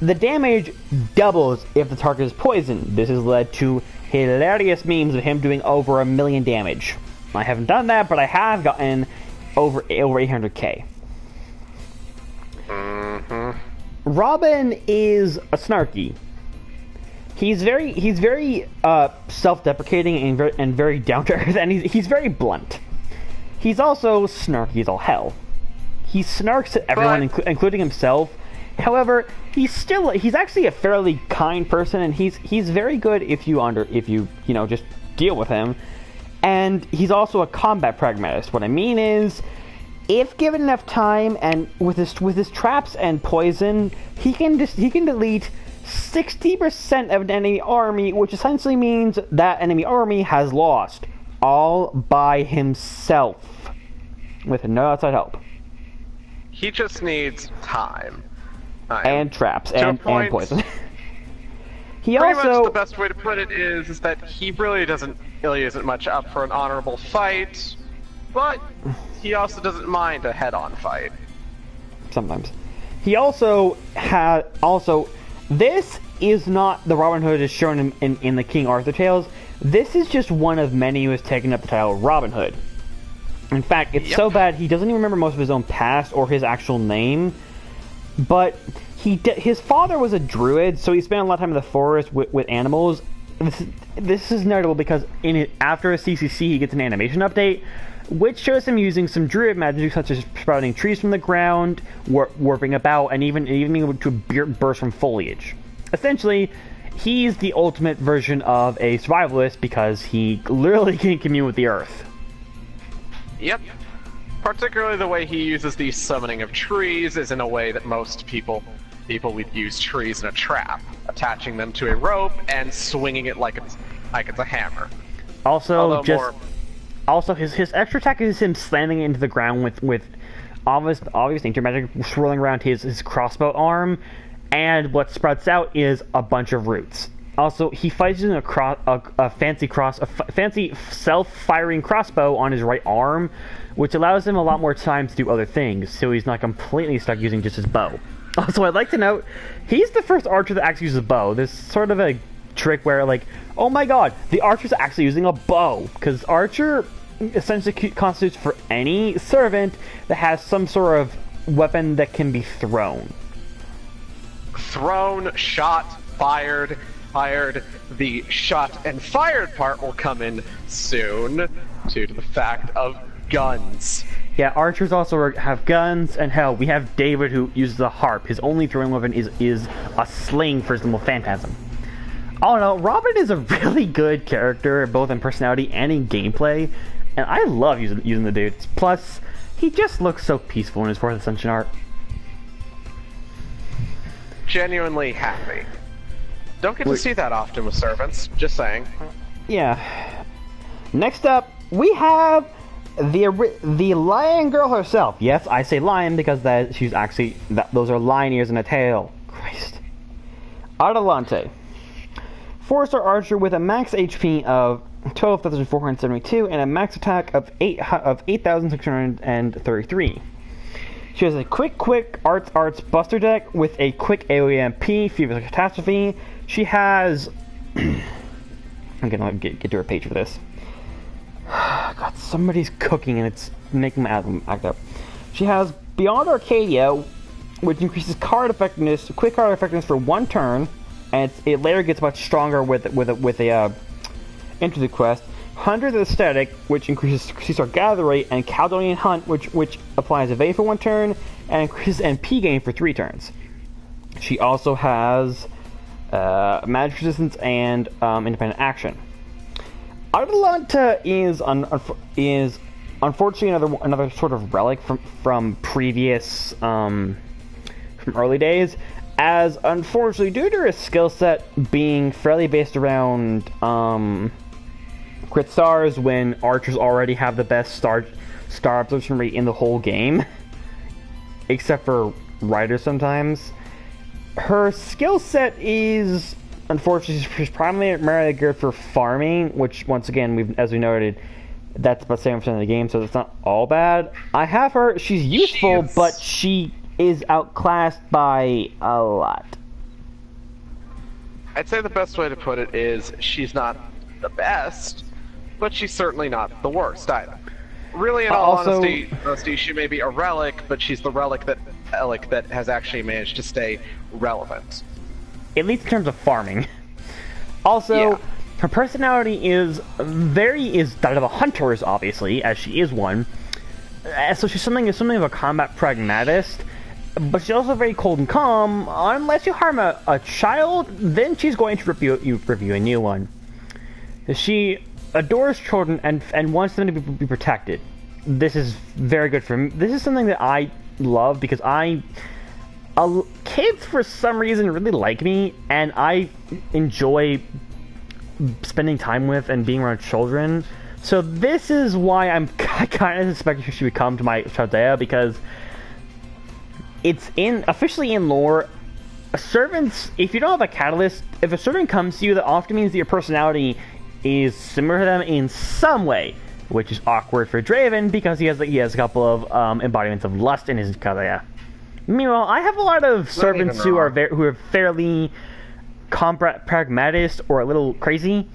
the damage doubles if the target is poisoned. This has led to hilarious memes of him doing over 1 million damage. I haven't done that, but I have gotten over 800k. Robin is a snarky. He's very self-deprecating and very down to earth, and he's very blunt. He's also snarky as all hell. He snarks at everyone, including himself. However, he's actually a fairly kind person, and he's very good if you just deal with him. And he's also a combat pragmatist. What I mean is, if given enough time and with his traps and poison, he can delete 60% of an enemy army, which essentially means that enemy army has lost all by himself with no outside help. He just needs time. And traps and poison. He Pretty also much the best way to put it is that he really isn't much up for an honorable fight, but he also doesn't mind a head-on fight. Sometimes. He also this is not the Robin Hood is shown in the King Arthur tales. This is just one of many who has taken up the title Robin Hood. In fact, it's so bad he doesn't even remember most of his own past or his actual name. But his father was a druid, so he spent a lot of time in the forest with animals. This is notable because after a CCC, he gets an animation update, which shows him using some druid magic, such as sprouting trees from the ground, warping about, and even able to burst from foliage. Essentially, he's the ultimate version of a survivalist because he literally can commune with the earth. Yep. Particularly the way he uses the summoning of trees is in a way that most people would use trees in a trap, attaching them to a rope and swinging it like it's a hammer. Also, his extra attack is him slamming it into the ground with obvious nature magic swirling around his crossbow arm, and what sprouts out is a bunch of roots. Also, he fights using a fancy self-firing crossbow on his right arm, which allows him a lot more time to do other things, so he's not completely stuck using just his bow. Also, I'd like to note, he's the first archer that actually uses a bow. There's sort of a trick where, like, oh my god, the archer's actually using a bow, because archer essentially constitutes for any servant that has some sort of weapon that can be thrown. Thrown, shot, fired. The shot and fired part will come in soon, due to the fact of guns. Yeah, archers also have guns, and hell, we have David who uses a harp. His only throwing weapon is a sling for his little phantasm. Oh no, Robin is a really good character, both in personality and in gameplay, and I love using the dude. Plus, he just looks so peaceful in his Fourth Ascension art. Genuinely happy. Don't get to see that often with servants, just saying. Yeah. Next up, we have the lion girl herself. Yes, I say lion because those are lion ears and a tail. Christ. Adelante. 4-star archer with a max HP of 12,472 and a max attack of 8,633. She has a quick arts buster deck with a quick AoE Fever Catastrophe. She has I'm gonna get to her page for this. God, somebody's cooking and it's making my asthma act up. She has Beyond Arcadia, which increases quick card effectiveness for 1 turn, and it later gets much stronger with a Interlude quest. Hundredth Aesthetic, which increases Seastar Gather Rate, and Caledonian Hunt, which applies evade for 1 turn and increases MP gain for 3 turns. She also has magic resistance and independent action. Atalanta is unfortunately another sort of relic from previous from early days, as unfortunately due to her skill set being fairly based around crit stars when archers already have the best star absorption rate in the whole game, except for riders sometimes. Her skill set is unfortunately she's primarily good for farming, which once again as we noted, that's about 7% of the game, so it's not all bad. I have her. She's useful, but she is outclassed by a lot. I'd say the best way to put it is she's not the best, but she's certainly not the worst either. Really, in all honesty, she may be a relic, but she's the relic that has actually managed to stay relevant. At least in terms of farming. Also, yeah. Her personality is that of a hunter's, obviously, as she is one. So she's something of a combat pragmatist, but she's also very cold and calm. Unless you harm a child, then she's going to review a new one. She adores children and wants them to be protected. This is very good for me. This is something that I love because kids for some reason really like me, and I enjoy spending time with and being around children. So this is why I'm kind of suspecting she would come to my Chaldea, because it's officially in lore. Servants, if you don't have a catalyst, if a servant comes to you, that often means that your personality is similar to them in some way, which is awkward for Draven because he has a couple of embodiments of lust in his Chaldea. Meanwhile, I have a lot of servants who are fairly pragmatist or a little crazy,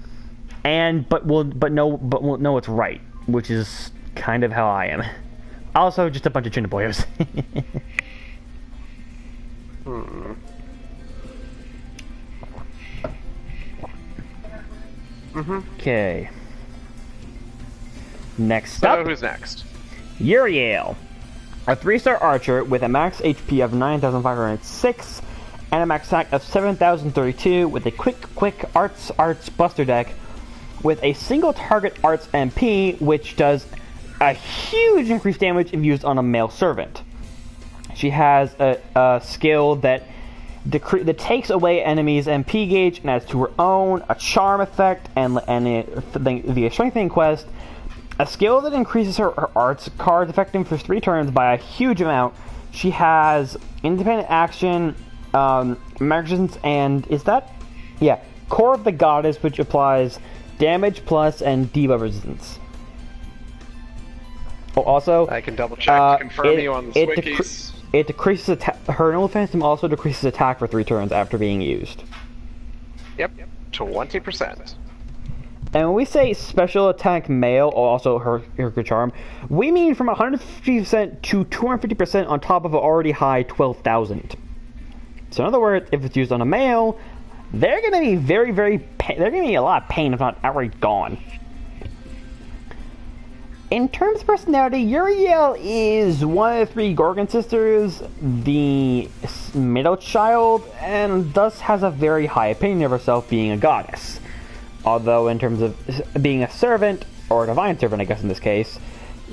but will know what's right, which is kind of how I am. Also, just a bunch of Chinaboyos. Okay. Next up. Who's next? Uriel, a 3-star archer with a max HP of 9,506 and a max attack of 7,032 with a quick arts buster deck with a single target arts MP, which does a huge increased damage if used on a male servant. She has a skill that takes away enemies' MP gauge and adds to her own, a charm effect, and via strengthening quest, a skill that increases her arts card effectiveness for 3 turns by a huge amount. She has independent action, magicians, and Core of the Goddess, which applies damage plus and debuff resistance. Oh, also, I can double check to confirm you on the wikis. It decreases her normal phantom also decreases attack for 3 turns after being used. Yep, 20%. And when we say special attack male, or also her charm, we mean from 150% to 250% on top of an already high 12,000. So in other words, if it's used on a male, they're going to be they're going to be a lot of pain, if not outright gone. In terms of personality, Uriel is one of the 3 Gorgon sisters, the middle child, and thus has a very high opinion of herself being a goddess. Although in terms of being a servant, or a divine servant I guess in this case,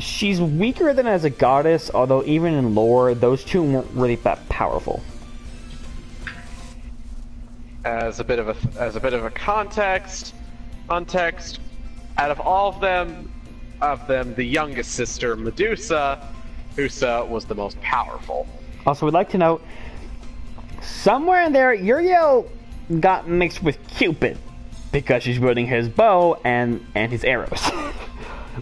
she's weaker than as a goddess, although even in lore, those two weren't really that powerful. As a bit of a context, out of all of them, the youngest sister, Medusa, was the most powerful. Also, we'd like to note, somewhere in there, Uriel got mixed with Cupid. because she's wielding his bow and his arrows.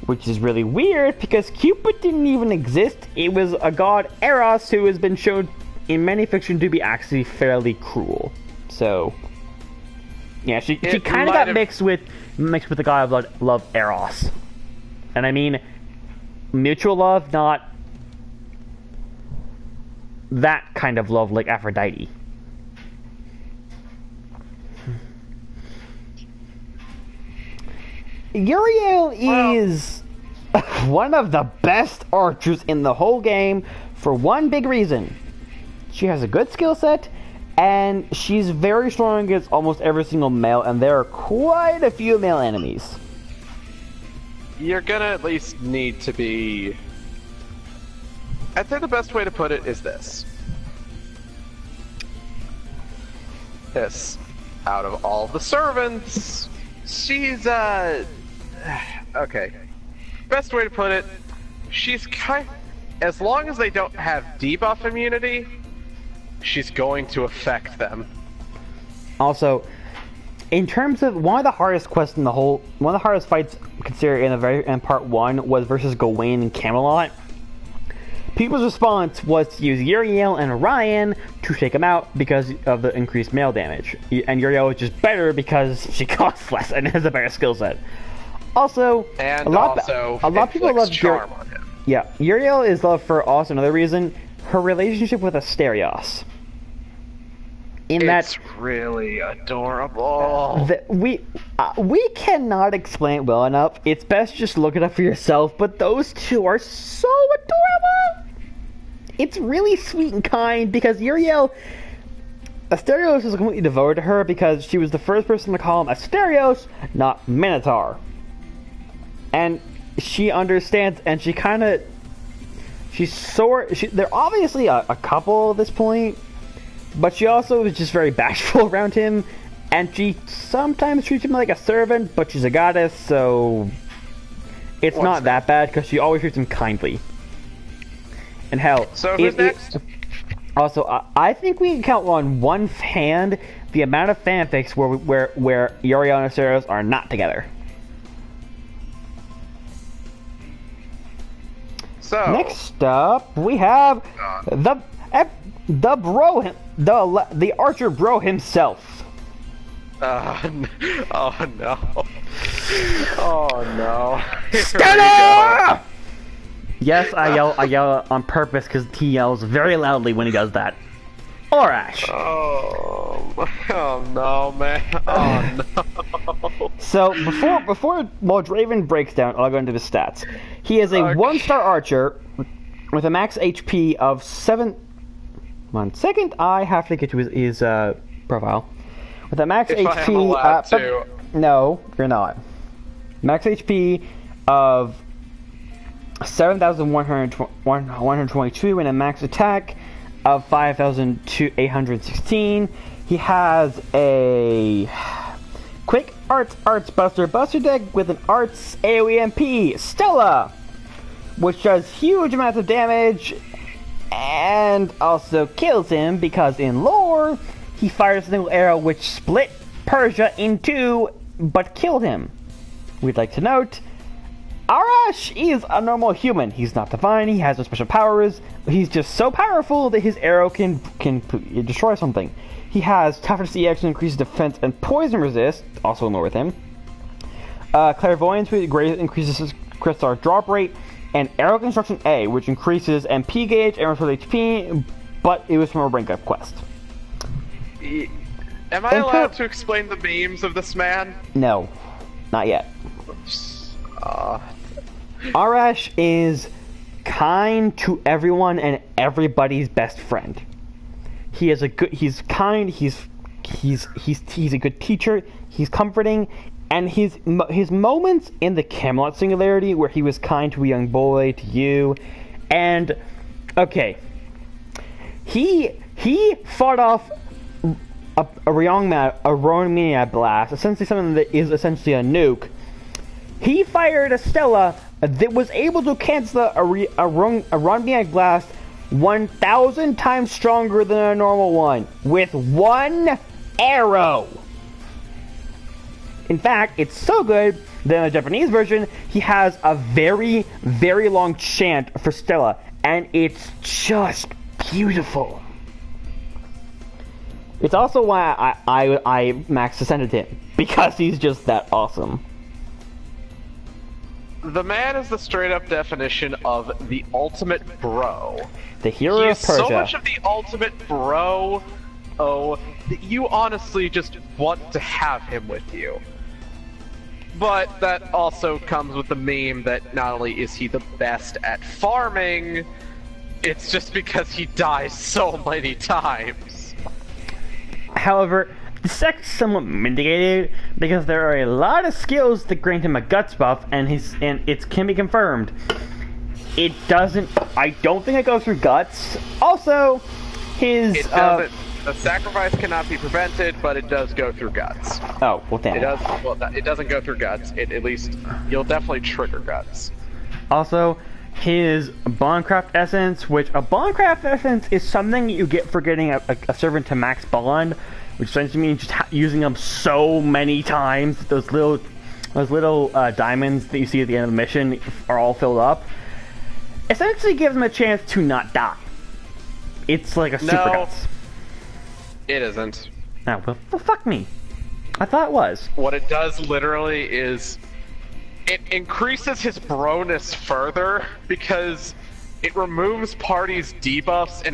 Which is really weird because Cupid didn't even exist. It was a god Eros who has been shown in many fiction to be actually fairly cruel. So yeah, she kind of got mixed with the god of love Eros. And I mean mutual love, not that kind of love like Aphrodite. Uriel is one of the best archers in the whole game for one big reason. She has a good skill set, and she's very strong against almost every single male, and there are quite a few male enemies. You're gonna at least need to be... I'd say the best way to put it is this. Out of all the servants, she's, okay. Best way to put it, she's as long as they don't have debuff immunity, she's going to affect them. Also, in terms of one of the hardest quests in one of the hardest fights considered in part 1 was versus Gawain and Camelot. People's response was to use Uriel and Orion to take him out because of the increased melee damage. And Uriel is just better because she costs less and has a better skill set. Also, and a lot of people love charm on him. Yeah, Uriel is loved for also another reason: her relationship with Asterios. It's really adorable. We cannot explain it well enough. It's best just look it up for yourself. But those two are so adorable. It's really sweet and kind because Uriel, Asterios is completely devoted to her because she was the first person to call him Asterios, not Minotaur. And she understands, and she kind of, they're obviously a couple at this point. But she also is just very bashful around him, and she sometimes treats him like a servant, but she's a goddess, so it's not that bad, because she always treats him kindly. And hell... So who's next? Also, I think we can count on one hand the amount of fanfics where Uriel and Asterios are not together. So... Next up, we have the archer bro himself. Oh no. Oh no. Stella! Yes, I yell on purpose because he yells very loudly when he does that. Orash. Oh no, man. Oh no. So while Draven breaks down, I'll go into the stats. He is a 1-star archer with a max HP of 7. 1 second, I have to get to his profile. With a max HP, no, you're not. Max HP of 7,122 and a max attack of 5,816. He has a quick arts buster deck with an arts AoE MP, Stella, which does huge amounts of damage. And also kills him because in lore, he fired a single arrow which split Persia in two, but killed him. We'd like to note, Arash is a normal human. He's not divine, he has no special powers. He's just so powerful that his arrow can destroy something. He has Toughness EX to increase defense and poison resist, also in lore with him. Clairvoyance, which increases his crystal drop rate. And Arrow Construction A, which increases MP gauge and restores HP, but it was from a rank up quest. Am I allowed to explain the memes of this man? No, not yet. Arash is kind to everyone and everybody's best friend. He's kind, he's a good teacher, he's comforting. And his moments in the Camelot Singularity, where he was kind to a young boy, to you, and okay, he fought off a Romania blast, essentially something that is essentially a nuke. He fired a Stella that was able to cancel a Romania blast 1,000 times stronger than a normal one with one arrow. In fact, it's so good that in the Japanese version, he has a very, very long chant for Stella, and it's just beautiful. It's also why I max ascended him, because he's just that awesome. The man is the straight-up definition of the ultimate bro. The hero of Persia. So much of the ultimate bro, that you honestly just want to have him with you. But that also comes with the meme that not only is he the best at farming, it's just because he dies so many times. However, the sex is somewhat mitigated because there are a lot of skills that grant him a guts buff, and it can be confirmed. It doesn't. I don't think it goes through guts. Also, his it doesn't. The sacrifice cannot be prevented, but it does go through guts. Oh, well, damn. It does. Well, it doesn't go through guts. At least you'll definitely trigger guts. Also, his Bondcraft Essence, which a Bondcraft Essence is something you get for getting a servant to max bond, which essentially means just using them so many times. Those little diamonds that you see at the end of the mission are all filled up. Essentially gives him a chance to not die. It's like a super guts. It isn't. Oh, well, fuck me. I thought it was. What it does literally is it increases his broness further because it removes parties' debuffs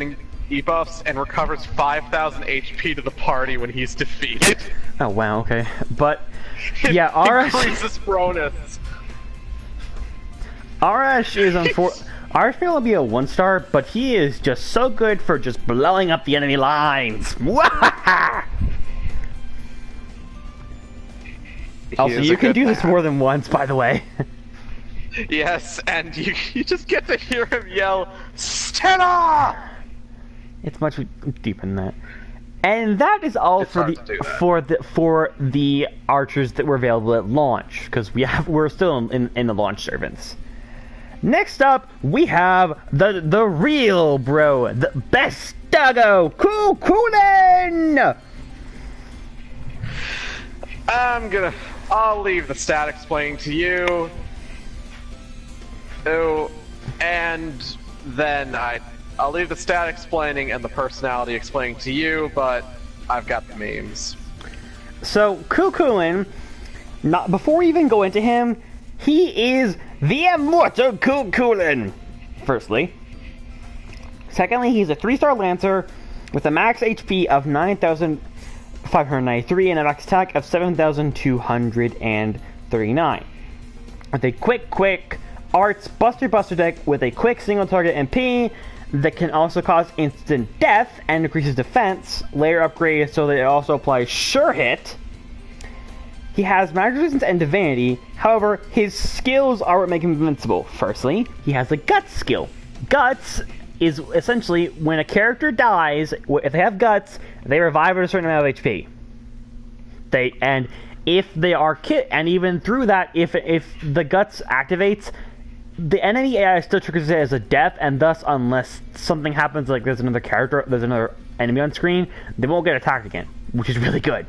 and recovers 5,000 HP to the party when he's defeated. Oh wow, okay. But yeah, increases broness. Arash is Arash may only be a 1-star, but he is just so good for just blowing up the enemy lines. Also, you can do this more than once, by the way. Yes, and you just get to hear him yell, "Stella!" It's much deeper than that. And that is all for the archers that were available at launch, because we're still in the launch servants. Next up, we have the real bro, the best doggo, Kukulin! I'll leave the stat explaining to you. Oh, and then I'll leave the stat explaining and the personality explaining to you, but I've got the memes. So, Kukulin, before we even go into him, he is the immortal Kukulin, firstly. Secondly, he's a 3-star Lancer with a max HP of 9,593 and a max attack of 7,239. With a quick arts Buster deck with a quick single target MP that can also cause instant death and increases defense, layer upgrade so that it also applies sure hit. He has magic resistance and divinity, however, his skills are what make him invincible. Firstly, he has a guts skill. Guts is essentially when a character dies, if they have guts, they revive at a certain amount of HP. And if they are and even through that, if the guts activates, the enemy AI still triggers it as a death, and thus, unless something happens, like there's another enemy on screen, they won't get attacked again, which is really good.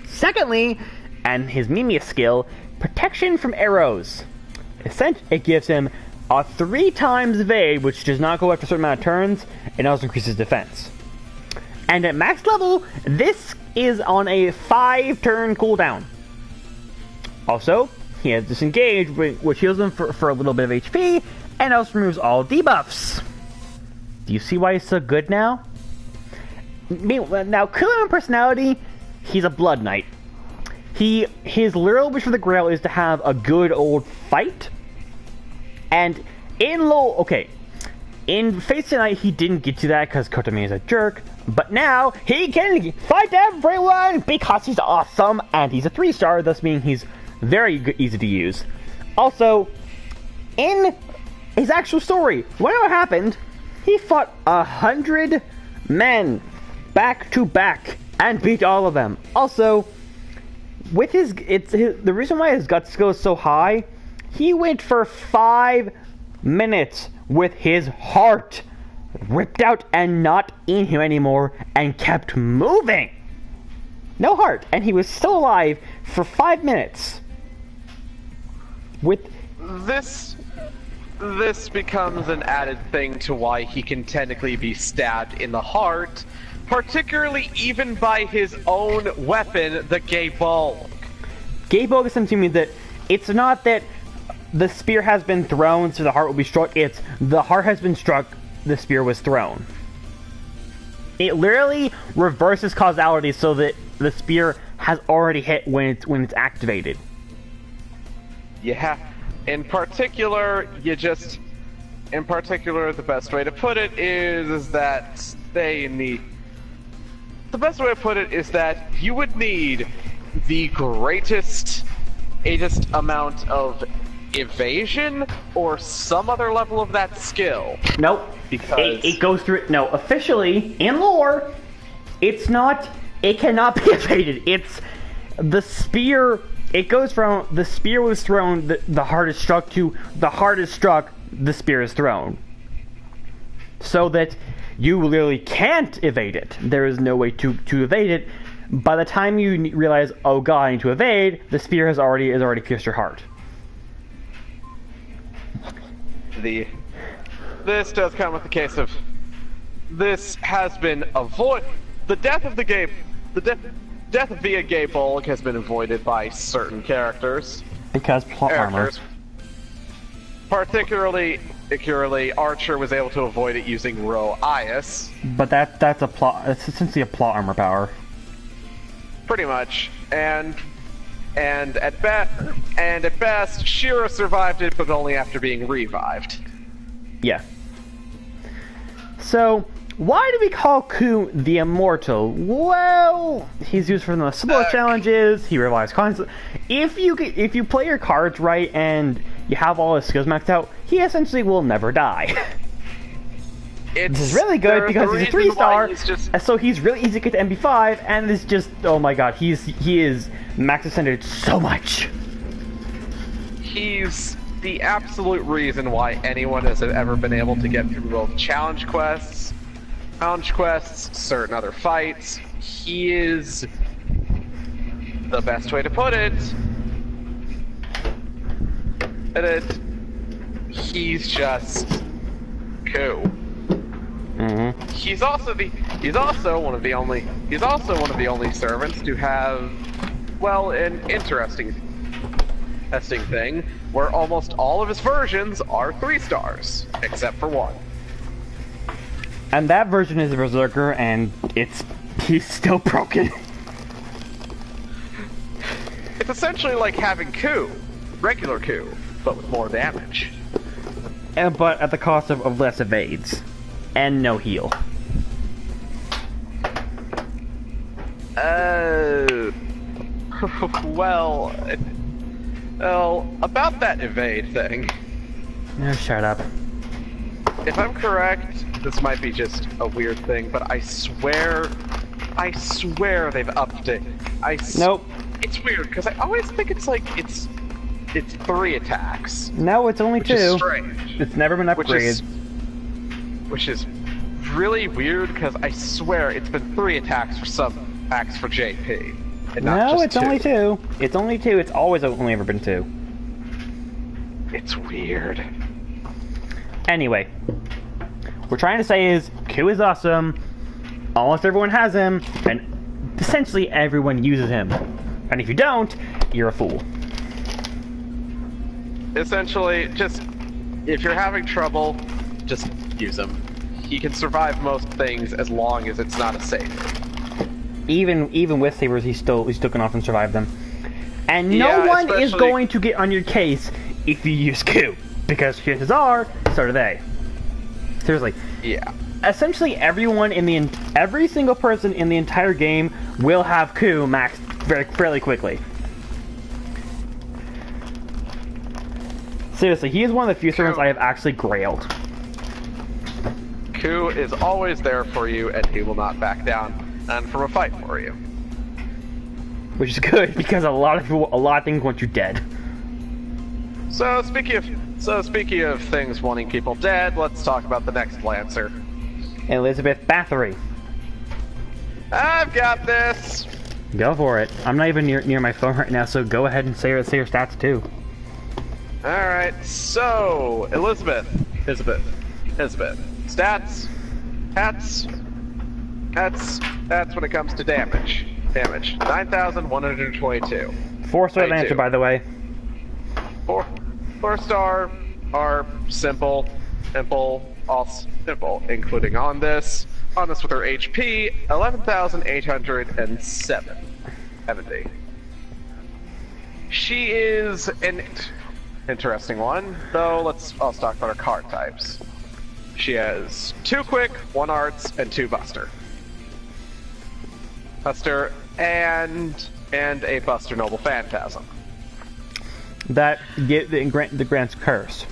Secondly, and his Mimia skill, protection from arrows. It gives him a 3 times evade, which does not go after a certain amount of turns, and also increases defense. And at max level, this is on a 5-turn cooldown. Also, he has Disengage, which heals him for a little bit of HP, and also removes all debuffs. Do you see why he's so good now? Now, Kukulin personality, he's a Blood Knight. His literal wish for the Grail is to have a good old fight. And in Face Tonight, he didn't get to that because Kotomi is a jerk. But now, he can fight everyone because he's awesome, and he's a 3-star, thus meaning he's very easy to use. Also, in his actual story, what happened, he fought 100 men back to back and beat all of them. Also, with the reason why his gut skill is so high, he went for 5 minutes with his heart ripped out and not in him anymore and kept moving. No heart, and he was still alive for 5 minutes. With This becomes an added thing to why he can technically be stabbed in the heart, particularly even by his own weapon, the Gaybolg. Gaybolg seems to mean that it's not that the spear has been thrown so the heart will be struck, it's the heart has been struck, the spear was thrown. It literally reverses causality so that the spear has already hit when it's activated. Yeah. In particular, the best way to put it is that the best way to put it is that you would need the greatest amount of evasion or some other level of that skill. Nope. Because it goes through. No, officially in lore, it's not. It cannot be evaded. It's the spear. It goes from the spear was thrown, the heart is struck, to the heart is struck, the spear is thrown. So that you literally can't evade it. There is no way to evade it. By the time you realize, oh god, I need to evade, the spear has already pierced your heart. This does come with the case of this has been the death of via Gaybolg has been avoided by certain characters. Because plot armor. Particularly, Archer was able to avoid it using Ro Ias. But that's a plot. It's essentially a plot armor power. Pretty much, and at best, Shira survived it, but only after being revived. Yeah. So, why do we call Ku the Immortal? Well, he's used for the support challenges. He revives constantly. If you play your cards right and you have all his skills maxed out, he essentially will never die. This is really good because he's a 3-star, so he's really easy to get to MB5, and it's just, oh my god, he is max ascended so much. He's the absolute reason why anyone has ever been able to get through both challenge quests, certain other fights. He is, the best way to put it, he's just Ku. Mm-hmm. He's also one of the only servants to have, well, an interesting thing where almost all of his versions are 3-stars, except for one. And that version is a Berserker, and he's still broken. It's essentially like having Ku, regular Ku, but with more damage. But at the cost of less evades. And no heal. Well, about that evade thing. No, shut up. If I'm correct, this might be just a weird thing, but I swear they've upped it. Nope. It's weird, because I always think it's 3 attacks. No, it's only 2. Which is strange. It's never been upgraded. Which is really weird, because I swear it's been 3 attacks for some acts for JP. And not No, just it's 2. only 2. It's only 2. It's always only ever been 2. It's weird. Anyway, what we're trying to say is Ku is awesome. Almost everyone has him, and essentially everyone uses him. And if you don't, you're a fool. Essentially, just if you're having trouble, just use him. He can survive most things as long as it's not a saber. Even with sabers, he's still can often survive them. And no one is going to get on your case if you use Ku, because chances are, so do they. Seriously. Yeah. Essentially, every single person in the entire game will have Ku maxed fairly quickly. Seriously, he is one of the few servants I have actually grailed. Ku is always there for you, and he will not back down and from a fight for you. Which is good, because a lot of things want you dead. So speaking of things wanting people dead, let's talk about the next Lancer. Elizabeth Bathory. I've got this. Go for it. I'm not even near my phone right now, so go ahead and say your stats too. Alright, so Elizabeth. Stats. That's when it comes to damage. 9,122. 4-star advantage, by the way. Four star are simple, all simple, including on this with her HP, 11,870. She is an interesting one, though. I'll talk about her card types. She has 2 quick, 1 arts, and 2 buster. And a Buster Noble Phantasm. That grants curse.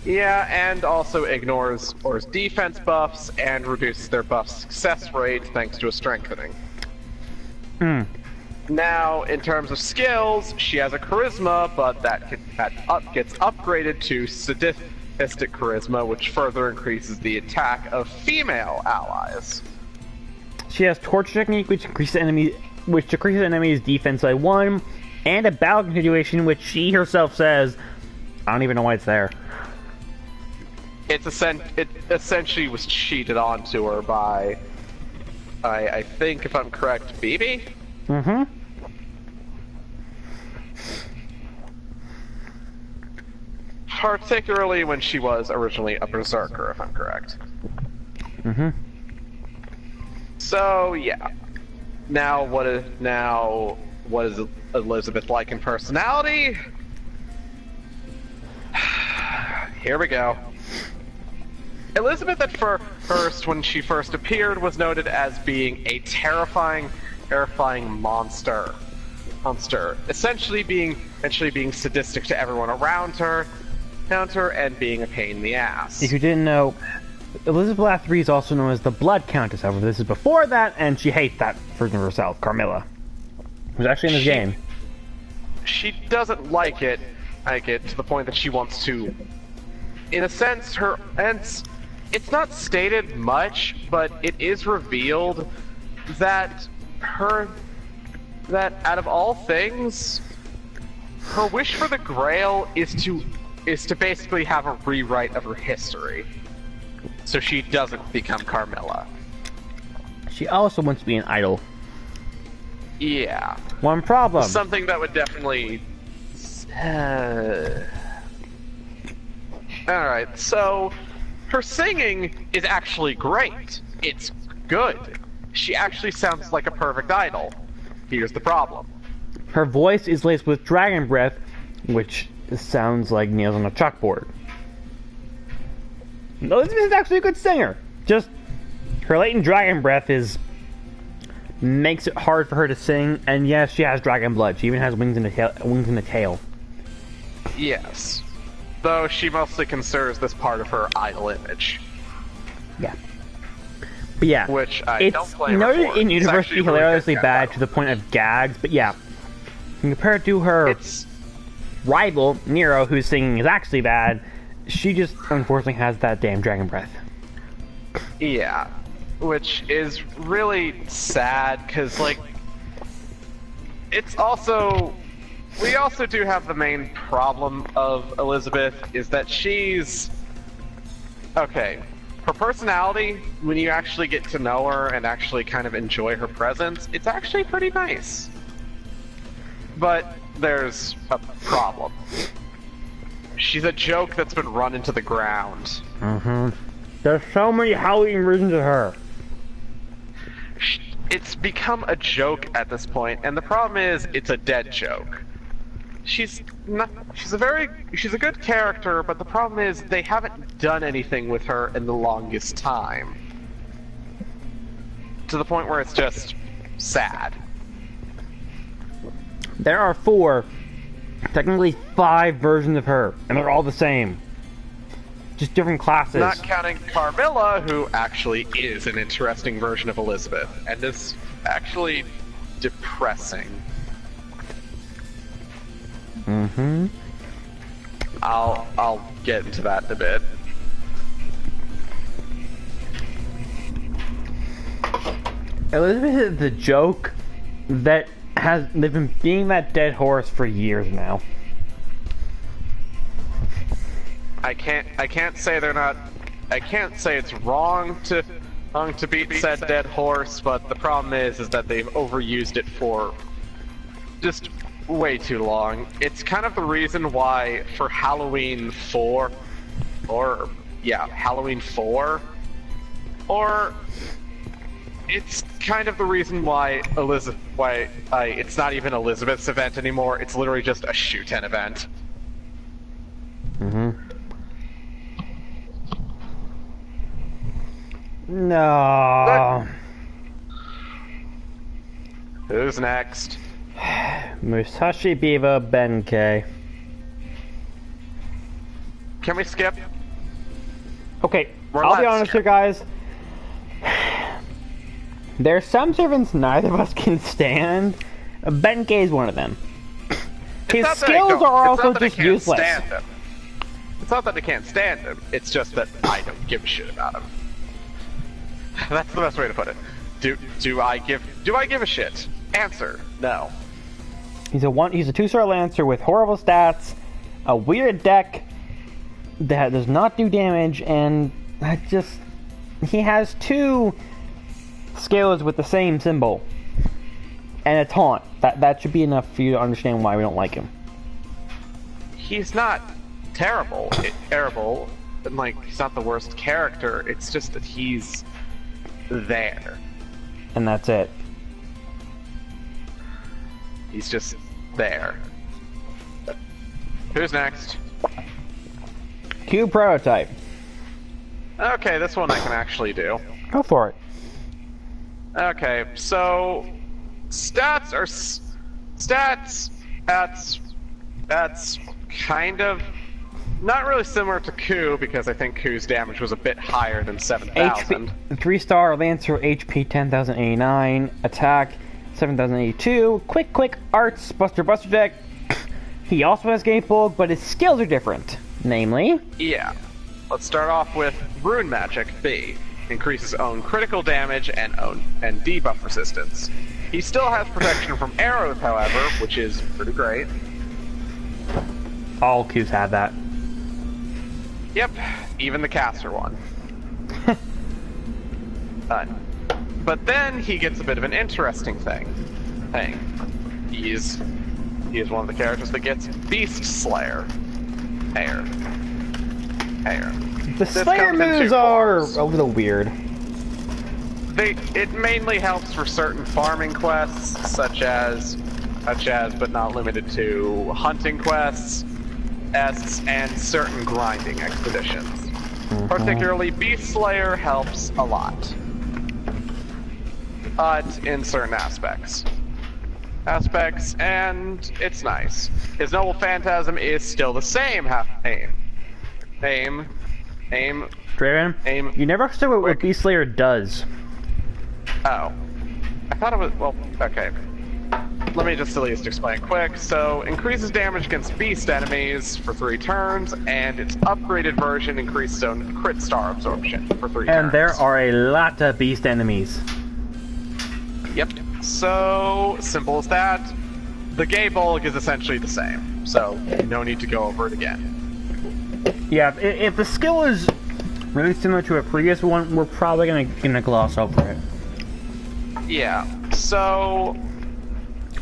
Yeah, and also ignores Or's defense buffs and reduces their buff success rate thanks to a strengthening. Now, in terms of skills, she has a charisma, but that gets upgraded to sadistic charisma, which further increases the attack of female allies. She has torture technique, which decreases enemies' defense by 1, and a battle continuation, which she herself says, I don't even know why it's there. It essentially was cheated onto her by, I think, if I'm correct, BB? Mm-hmm. Particularly when she was originally a berserker, if I'm correct. Mm-hmm. So, yeah. Now, what is Elizabeth like in personality? Here we go. Elizabeth at first, when she first appeared, was noted as being a terrifying monster. Essentially being sadistic to everyone around her, and being a pain in the ass. If you didn't know, Elizabeth Bathory is also known as the Blood Countess. However, this is before that, and she hates that version of herself, Carmilla, who's actually in this game. She doesn't like it to the point that she wants to. In a sense, it's not stated much, but it is revealed that out of all things, her wish for the Grail is to basically have a rewrite of her history, so she doesn't become Carmilla. She also wants to be an idol. Yeah. One problem. Something that would definitely. Alright, so her singing is actually great. It's good. She actually sounds like a perfect idol. Here's the problem. Her voice is laced with dragon breath, which sounds like nails on a chalkboard. Elizabeth is actually a good singer. Just her latent dragon breath makes it hard for her to sing, and yes, she has dragon blood. She even has wings in the tail. Yes. Though she mostly considers this part of her idol image. Yeah. But yeah, which I don't blame her noted for. in universe to be Really hilariously bad to the point of gags, but yeah. Compared to her rival, Nero, whose singing is actually bad, she just unfortunately has that damn dragon breath. Yeah. Which is really sad, because, like, it's also... We also do have the main problem of Elizabeth, is that she's... Okay, her personality, when you actually get to know her and actually kind of enjoy her presence, it's actually pretty nice. But there's a problem. She's a joke that's been run into the ground. Mm-hmm. There's so many Halloween versions of her. It's become a joke at this point, and the problem is, it's a dead joke. She's a good character, but the problem is they haven't done anything with her in the longest time. To the point where it's just sad. There are 4, technically 5 versions of her, and they're all the same. Just different classes. Not counting Carmilla, who actually is an interesting version of Elizabeth, and is actually depressing. Mm-hmm. I'll get into that in a bit. Elizabeth is the joke that they've been being that dead horse for years now. I can't say they're not. I can't say it's wrong to beat said dead horse, but the problem is that they've overused it for just way too long. It's kind of the reason why for Halloween 4, Halloween 4, or it's kind of the reason why it's not even Elizabeth's event anymore. It's literally just a shoot-in event. Mm-hmm. No. Who's next? Musashi Biba Benkei. Can we skip? Okay, I'll be honest here, guys. There's some servants neither of us can stand. Benkei is one of them. His skills are also just useless. It's not that I can't stand him. It's just that I don't give a shit about him. That's the best way to put it. Do I give a shit? Answer: no. He's a 2-star Lancer with horrible stats, a weird deck that does not do damage, and he has 2 skills with the same symbol and a taunt. That should be enough for you to understand why we don't like him. He's not terrible, and like he's not the worst character. It's just that he's there, and that's it. He's just there. Who's next? Q Prototype. Okay, this one I can actually do. Go for it. Okay, so stats are that's kind of not really similar to Ku, because I think Ku's damage was a bit higher than 7,000. 3-star Lancer, HP 10,089, attack 7,082, quick arts, Buster deck. He also has Gatebulb, but his skills are different. Namely? Yeah. Let's start off with Rune Magic B. Increases own critical damage and debuff resistance. He still has protection from arrows, however, which is pretty great. All Qs have that. Yep, even the caster one. But then he gets a bit of an interesting thing. He is one of the characters that gets Beast Slayer. The Slayer moves are a little weird. It mainly helps for certain farming quests, such as but not limited to hunting quests, and certain grinding expeditions. Mm-hmm. Particularly, Beast Slayer helps a lot. In certain aspects, and it's nice. His Noble Phantasm is still the same. Aim. Draven, you never understood what Beast Slayer does. Oh. I thought it was, well, okay. Let me just at least explain quick. So, increases damage against beast enemies for 3 turns, and its upgraded version increases own crit star absorption for 3 turns. And there are a lot of beast enemies. Yep. So, simple as that. The Gatebulb is essentially the same, so no need to go over it again. Yeah, if the skill is really similar to a previous one, we're probably gonna gloss over it. Yeah. So,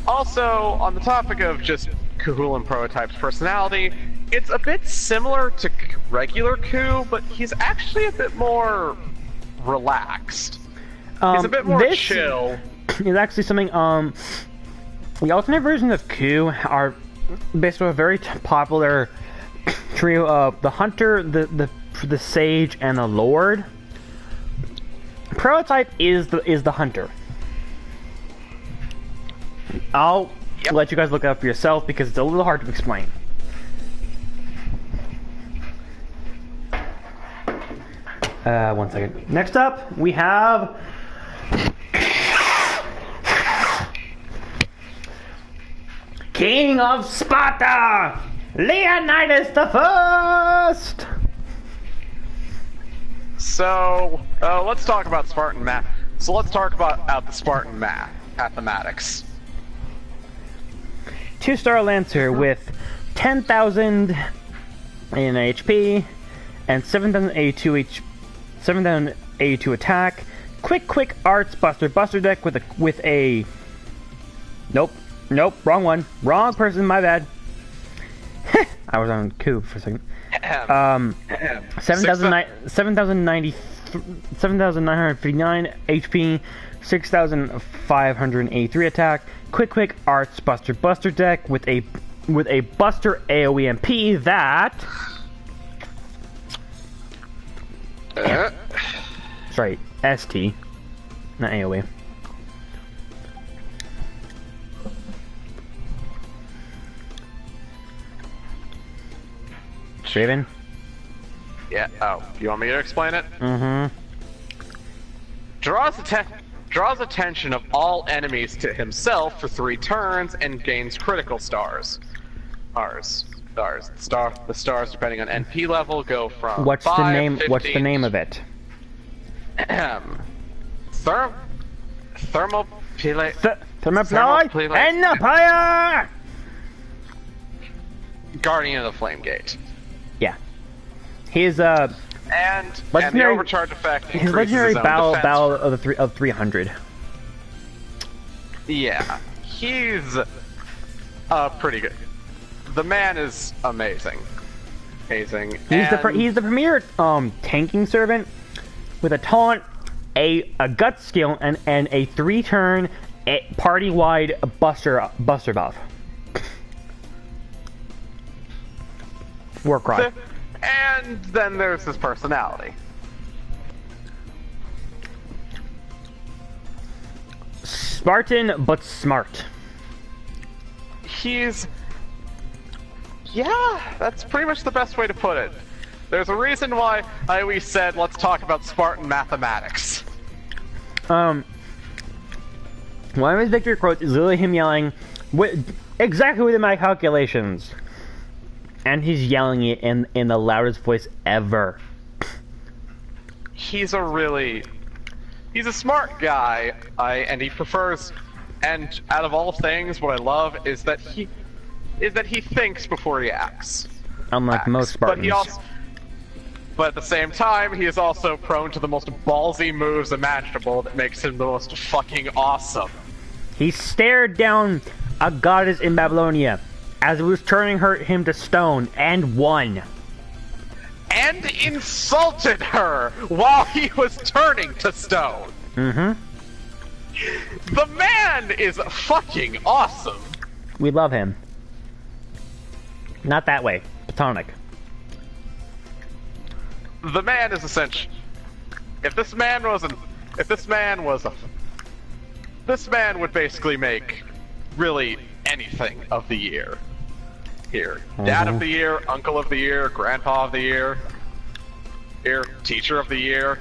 also on the topic of just Cahoolan Prototype's personality, it's a bit similar to regular Ku, but he's actually a bit more relaxed. He's a bit more chill. Is actually something. The alternate versions of Ku are based on a very popular trio of the Hunter, the Sage, and the Lord. Prototype is the Hunter. I'll let you guys look it up for yourself because it's a little hard to explain. One second. Next up, we have King of Sparta, Leonidas the First. So let's talk about Spartan math. So let's talk about the Spartan mathematics. 2-star Lancer with 10,000 in HP and 7,082 attack. Quick Arts Buster deck with a nope, wrong one, wrong person, my bad. I was on Cube for a second. 7,959 HP, 6,583 attack. Quick Arts Buster deck with a Buster AoE MP that. Sorry, ST, not AoE. Draven? Yeah. Oh, you want me to explain it? Mm-hmm. Draws attention of all enemies to himself for 3 turns and gains critical stars. The stars, depending on NP level, go from What's 5, the name? 15, What's the name of it? Thermopylae And Empire. Guardian of the Flame Gate. Yeah. His And the legendary overcharge effect his increases legendary his own battle defense. of 300. Yeah, he's pretty good. The man is amazing. He's the premier tanking servant with a taunt, a gut skill, and a 3-turn party-wide buster buff. Warcry. And then there's his personality. Spartan but smart. Yeah, that's pretty much the best way to put it. There's a reason why I always said, let's talk about Spartan mathematics. One of his victory quotes is literally him yelling, exactly within my calculations. And he's yelling it in the loudest voice ever. He's a smart guy, and he prefers, and out of all things, what I love is that he thinks before he acts. Unlike most Spartans. But at the same time, he is also prone to the most ballsy moves imaginable that makes him the most fucking awesome. He stared down a goddess in Babylonia as it was turning him to stone and won. And insulted her while he was turning to stone. Mm-hmm. The man is fucking awesome. We love him. Not that way. Platonic. The man is essential. This man would basically make really anything of the year. Here. Dad of the year, uncle of the year, grandpa of the year. Here, teacher of the year,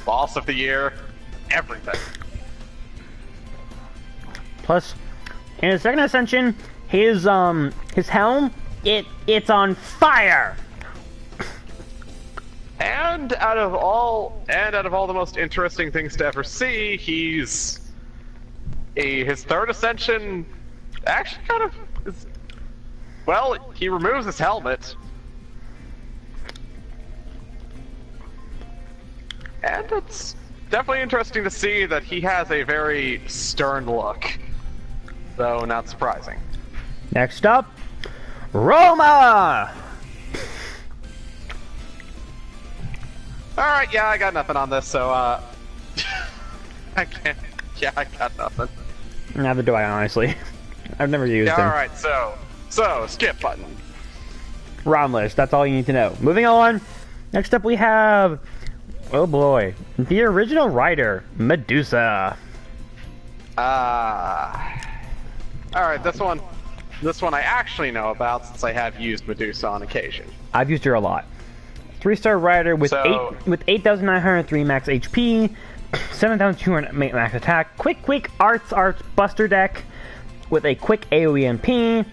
boss of the year, everything. Plus, in his second ascension, his helm, it's on fire! And out of all the most interesting things to ever see, his third ascension actually kind of is, well, he removes his helmet. And it's definitely interesting to see that he has a very stern look. Though not surprising. Next up, Roma! Alright, yeah, I got nothing on this, so, I can't. Yeah, I got nothing. Neither do I, honestly. I've never used him. Alright, so, skip button. ROM list, that's all you need to know. Moving on, next up we have, oh boy, the original writer, Medusa. Alright, this one I actually know about since I have used Medusa on occasion. I've used her a lot. 3-star rider with 8,903 max HP, 7,200 max attack, quick arts buster deck with a quick AoE MP.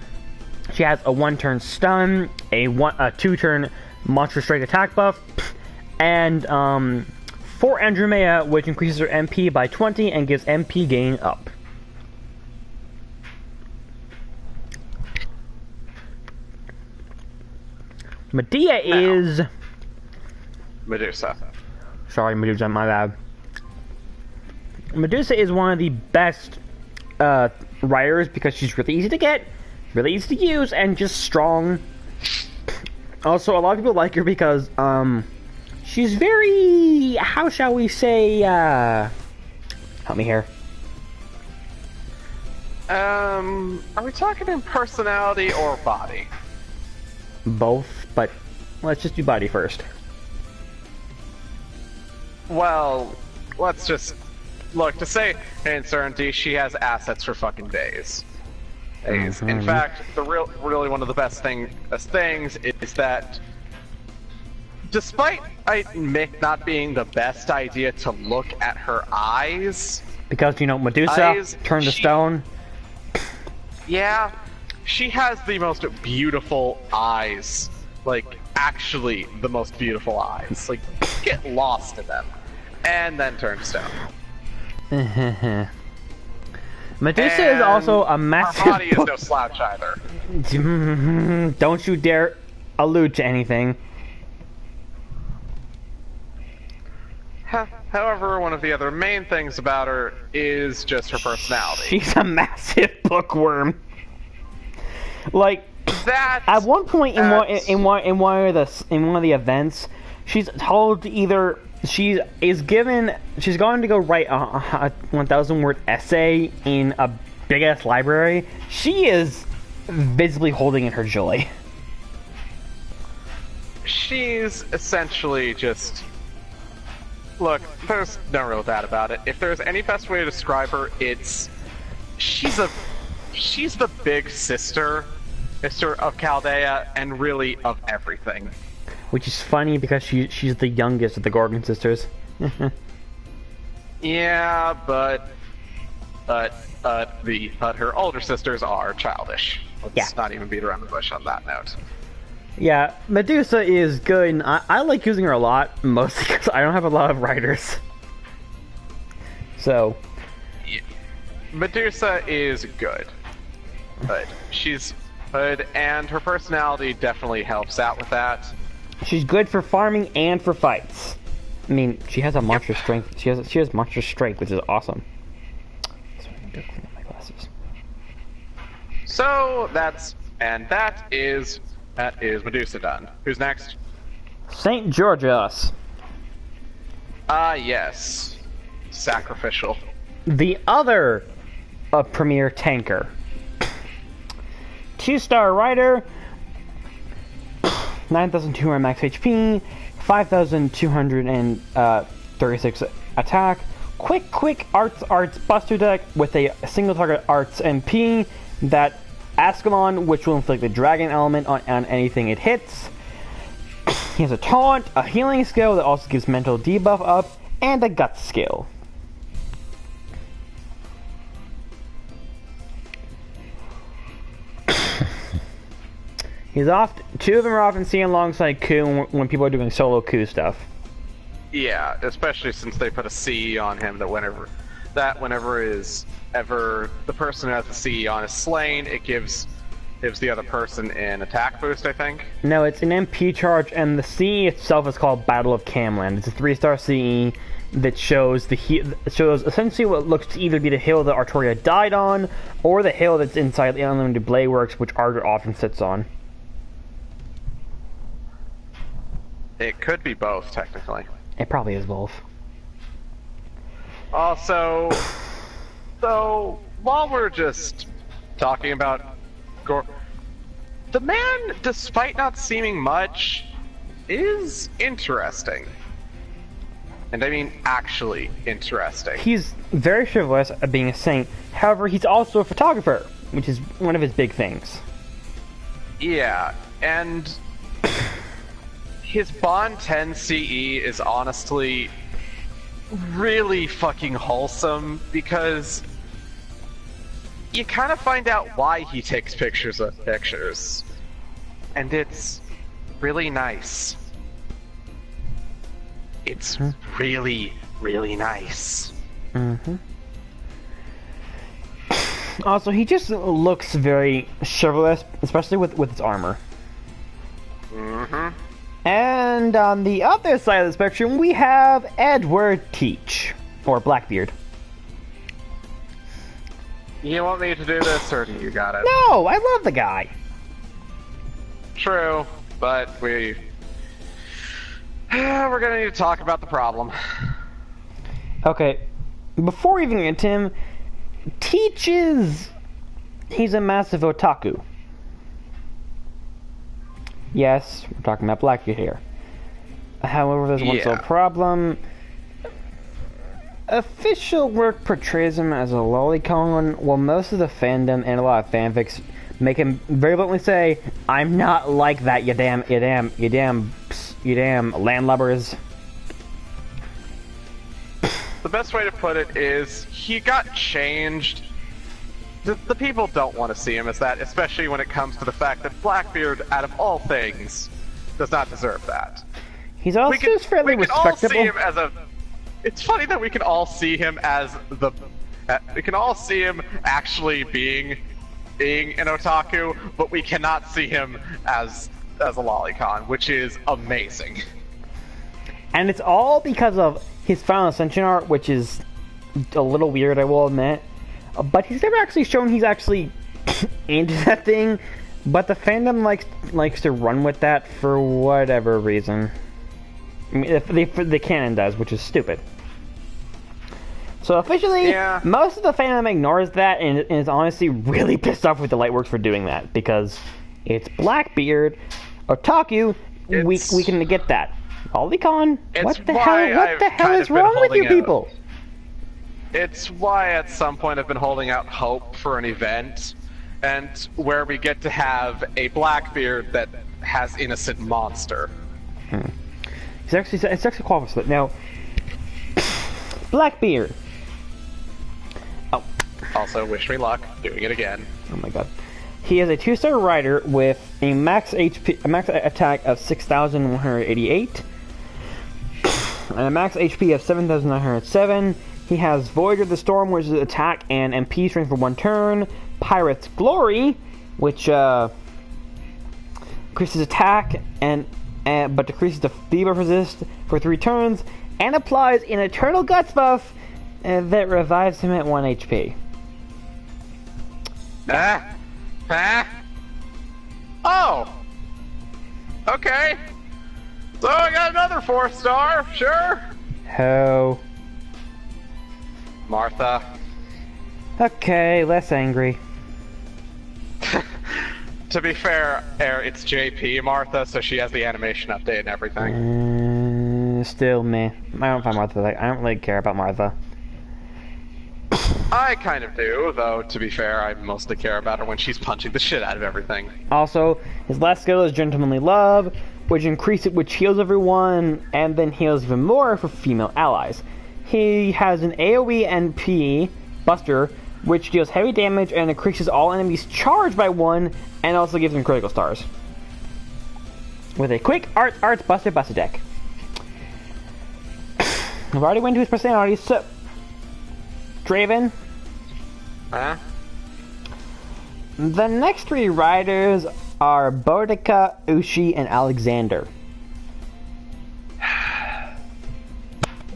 She has a 1-turn stun, a 2-turn monster strike attack buff, and 4 Andromeda, which increases her MP by 20 and gives MP gain up. Medea is... Medusa. Sorry, Medusa, my bad. Medusa is one of the best writers because she's really easy to get, really easy to use, and just strong. Also, a lot of people like her because she's very, how shall we say, help me here. Are we talking in personality or body? Both, but let's just do body first. Well, let's just look to say in certainty she has assets for fucking days. In fact, really one of the best things is that despite I admit not being the best idea to look at her eyes, because you know Medusa turned to stone. Yeah, she has the most beautiful eyes. Like, actually, the most beautiful eyes. Like, get lost in them. And then turn to stone. Medusa is also a massive... Her body is no slouch either. Don't you dare allude to anything. However, one of the other main things about her is just her personality. She's a massive bookworm. Like, that at one point in one of the events, she's told either she's going to go write a 1,000-word essay in a big ass library. She is visibly holding in her joy. She's essentially just... Look, there's no real doubt about it. If there's any best way to describe her, it's... She's the big sister of Chaldea, and really of everything. Which is funny because she's the youngest of the Gorgon sisters. Yeah, but her older sisters are childish. Let's not even beat around the bush on that note. Yeah, Medusa is good, and I like using her a lot, mostly because I don't have a lot of writers. So... Yeah. Medusa is good. But she's good, and her personality definitely helps out with that. She's good for farming and for fights. I mean, she has a monster strength. She has monster strength, which is awesome. Sorry, I need to clean up my glasses. So that is Medusa done. Who's next? Saint Georgios. Yes. Sacrificial. The other premier tanker. 2-star rider. 9,200 max HP. 5,236 attack. Quick arts buster deck with a single target arts MP that Ascalon, which will inflict the dragon element on anything it hits. He has a taunt, a healing skill that also gives mental debuff up, and a guts skill. Two of them are often seen alongside Ku when people are doing solo Ku stuff. Yeah, especially since they put a CE on him whenever the person who has the CE on is slain, it gives the other person an attack boost, I think. No, it's an MP charge, and the CE itself is called Battle of Camland. It's a 3-star CE that shows essentially what looks to either be the hill that Artoria died on, or the hill that's inside the Unlimited Blade Works, which Ardra often sits on. It could be both, technically. It probably is both. Also, so while we're just talking about Gore, the man, despite not seeming much, is interesting. And I mean actually interesting. He's very chivalrous at being a saint. However, he's also a photographer, which is one of his big things. Yeah, and his Bond 10 CE is honestly really fucking wholesome, because you kind of find out why he takes pictures of pictures. And it's really nice. It's really, really nice. Mm-hmm. Also, he just looks very chivalrous, especially with his armor. Mm-hmm. And on the other side of the spectrum, we have Edward Teach, or Blackbeard. You want me to do this, or do you got it? No, I love the guy. True, but we're gonna need to talk about the problem. Okay, before we even get to him, Teach he's a massive otaku. Yes, we're talking about Blackbeard here. However, there's one sole problem. Official work portrays him as a lolicon, while most of the fandom and a lot of fanfics make him very bluntly say, "I'm not like that, you damn landlubbers." The best way to put it is, he got changed. The people don't want to see him as that, especially when it comes to the fact that Blackbeard, out of all things, does not deserve that. He's also fairly respectable. All see him as a. It's funny that we can all see him as the. We can all see him actually being an otaku, but we cannot see him as a lolicon, which is amazing. And it's all because of his Final Ascension art, which is a little weird, I will admit. But he's never actually shown he's actually into that thing. But the fandom likes to run with that for whatever reason. I mean, the canon does, which is stupid. So officially, most of the fandom ignores that and is honestly really pissed off with the Lightworks for doing that, because it's Blackbeard, otaku. We can get that. Lolicon, what the hell is wrong with you people? It's why at some point I've been holding out hope for an event, and where we get to have a Blackbeard that has innocent monster. It's actually qualified for that. Now, Blackbeard. Oh. Also, wish me luck doing it again. Oh my god. He is a 2-star rider with a max attack of 6,188, and a max HP of 7,907. He has Voyager the Storm, which is attack and MP strength for 1 turn. Pirate's Glory, which increases attack but decreases the debuff resist for 3 turns, and applies an Eternal Guts buff that revives him at 1 HP. Oh! Okay. So I got another 4-star, sure. Ho. Martha. Okay, less angry. To be fair, it's JP Martha, so she has the animation update and everything. Still, meh. I don't find Martha I don't really care about Martha. I kind of do, though, to be fair, I mostly care about her when she's punching the shit out of everything. Also, his last skill is Gentlemanly Love, which heals everyone, and then heals even more for female allies. He has an AoE NP, Buster, which deals heavy damage and increases all enemies charged by 1, and also gives them critical stars. With a quick arts Buster deck. I've already went to his personality, so... Draven. The next 3 riders are Boudica, Ushi, and Alexander.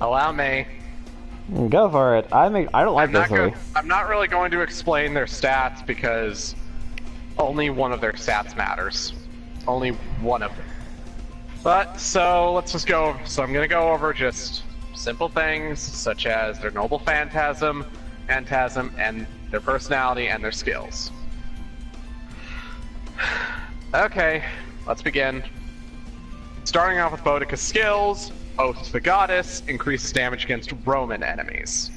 Allow me. Go for it. I don't like this one. I'm not really going to explain their stats because only one of their stats matters. Only one of them. But, so, let's just go. So I'm going to go over just simple things such as their noble phantasm, and their personality and their skills. Okay, let's begin. Starting off with Boudica's skills, Oath to the Goddess increases damage against Roman enemies.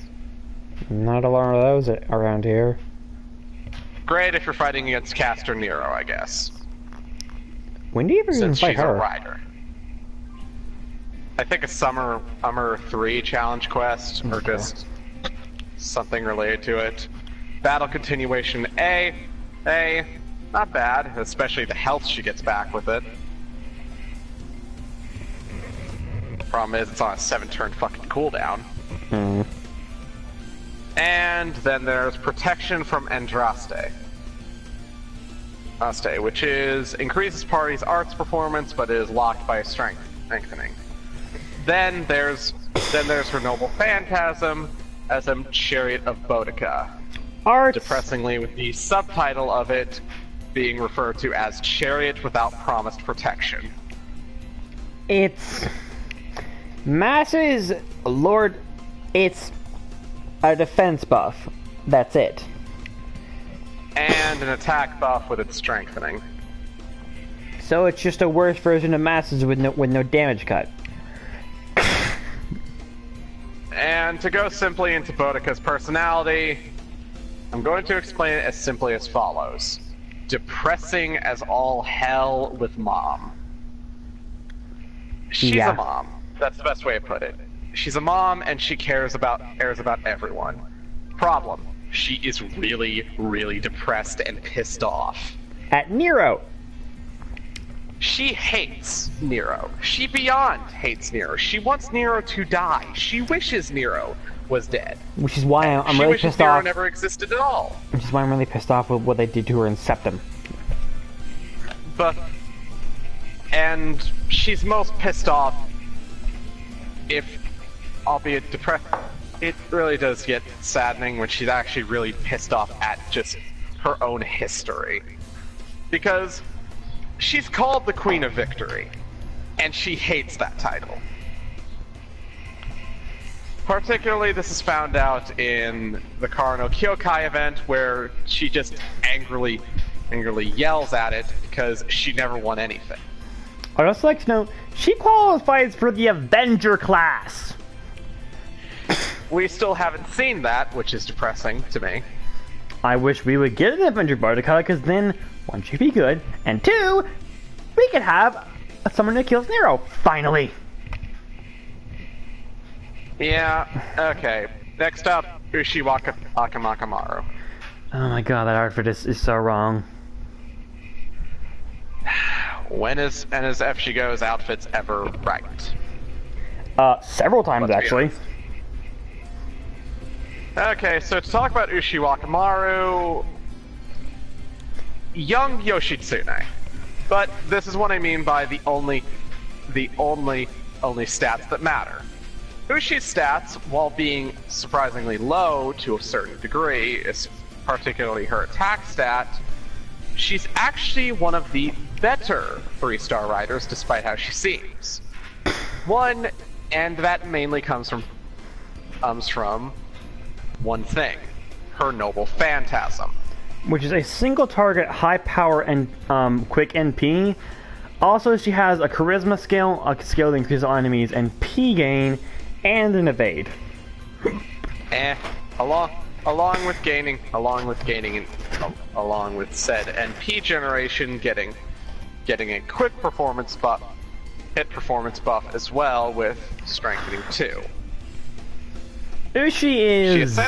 Not a lot of those around here. Great if you're fighting against Castor Nero, I guess. When do you ever even fight her? Since she's a rider. I think a Summer 3 challenge quest, or just something related to it. Battle continuation A, not bad, especially the health she gets back with it. Problem is, it's on a 7-turn fucking cooldown. And then there's protection from Andraste. Aste, which is increases party's arts performance, but is locked by strengthening. Then there's her noble phantasm as a chariot of Boudica. Arts. Depressingly, with the subtitle of it being referred to as Chariot Without Promised Protection. It's Masses Lord. It's a defense buff. That's it. And an attack buff with its strengthening. So it's just a worse version of Masses with no damage cut. And to go simply into Boudica's personality, I'm going to explain it as simply as follows. Depressing as all hell with mom. She's Yeah. a mom. That's the best way to put it. She's a mom and she cares about everyone. Problem. She is really, really depressed and pissed off. At Nero. She hates Nero. She beyond hates Nero. She wants Nero to die. She wishes Nero was dead. Which is why I'm She really wishes pissed Nero off. never existed at all. Which is why I'm really pissed off with what they did to her in Septum. And she's most pissed off, if, albeit depressed, it really does get saddening when she's actually really pissed off at just her own history. Because she's called the Queen of Victory, and she hates that title. Particularly, this is found out in the Karano Kyokai event, where she just angrily yells at it because she never won anything. I'd also like to know, she qualifies for the Avenger class. We still haven't seen that, which is depressing to me. I wish we would get an Avenger Boudica, because then, one, she'd be good, and two, we could have someone that kills Nero, finally. Yeah, okay. Next up, Ushiwaka Akamakamaru. Oh my god, that outfit is so wrong. When is F-Shigo's outfits ever right? Several times, Let's be actually. honest. Okay, so to talk about Ushiwakamaru, young Yoshitsune. But this is what I mean by the only stats that matter. Ushi's stats, while being surprisingly low to a certain degree, is particularly her attack stat, she's actually one of the better 3-star riders despite how she seems. One, and that mainly comes from one thing, her noble phantasm. Which is a single target, high power, and quick NP. Also, she has a charisma scale, a scale that increases all enemies, and P gain, and an evade. Along with said NP generation, getting a quick performance buff, hit performance buff as well with strengthening 2. Ushi is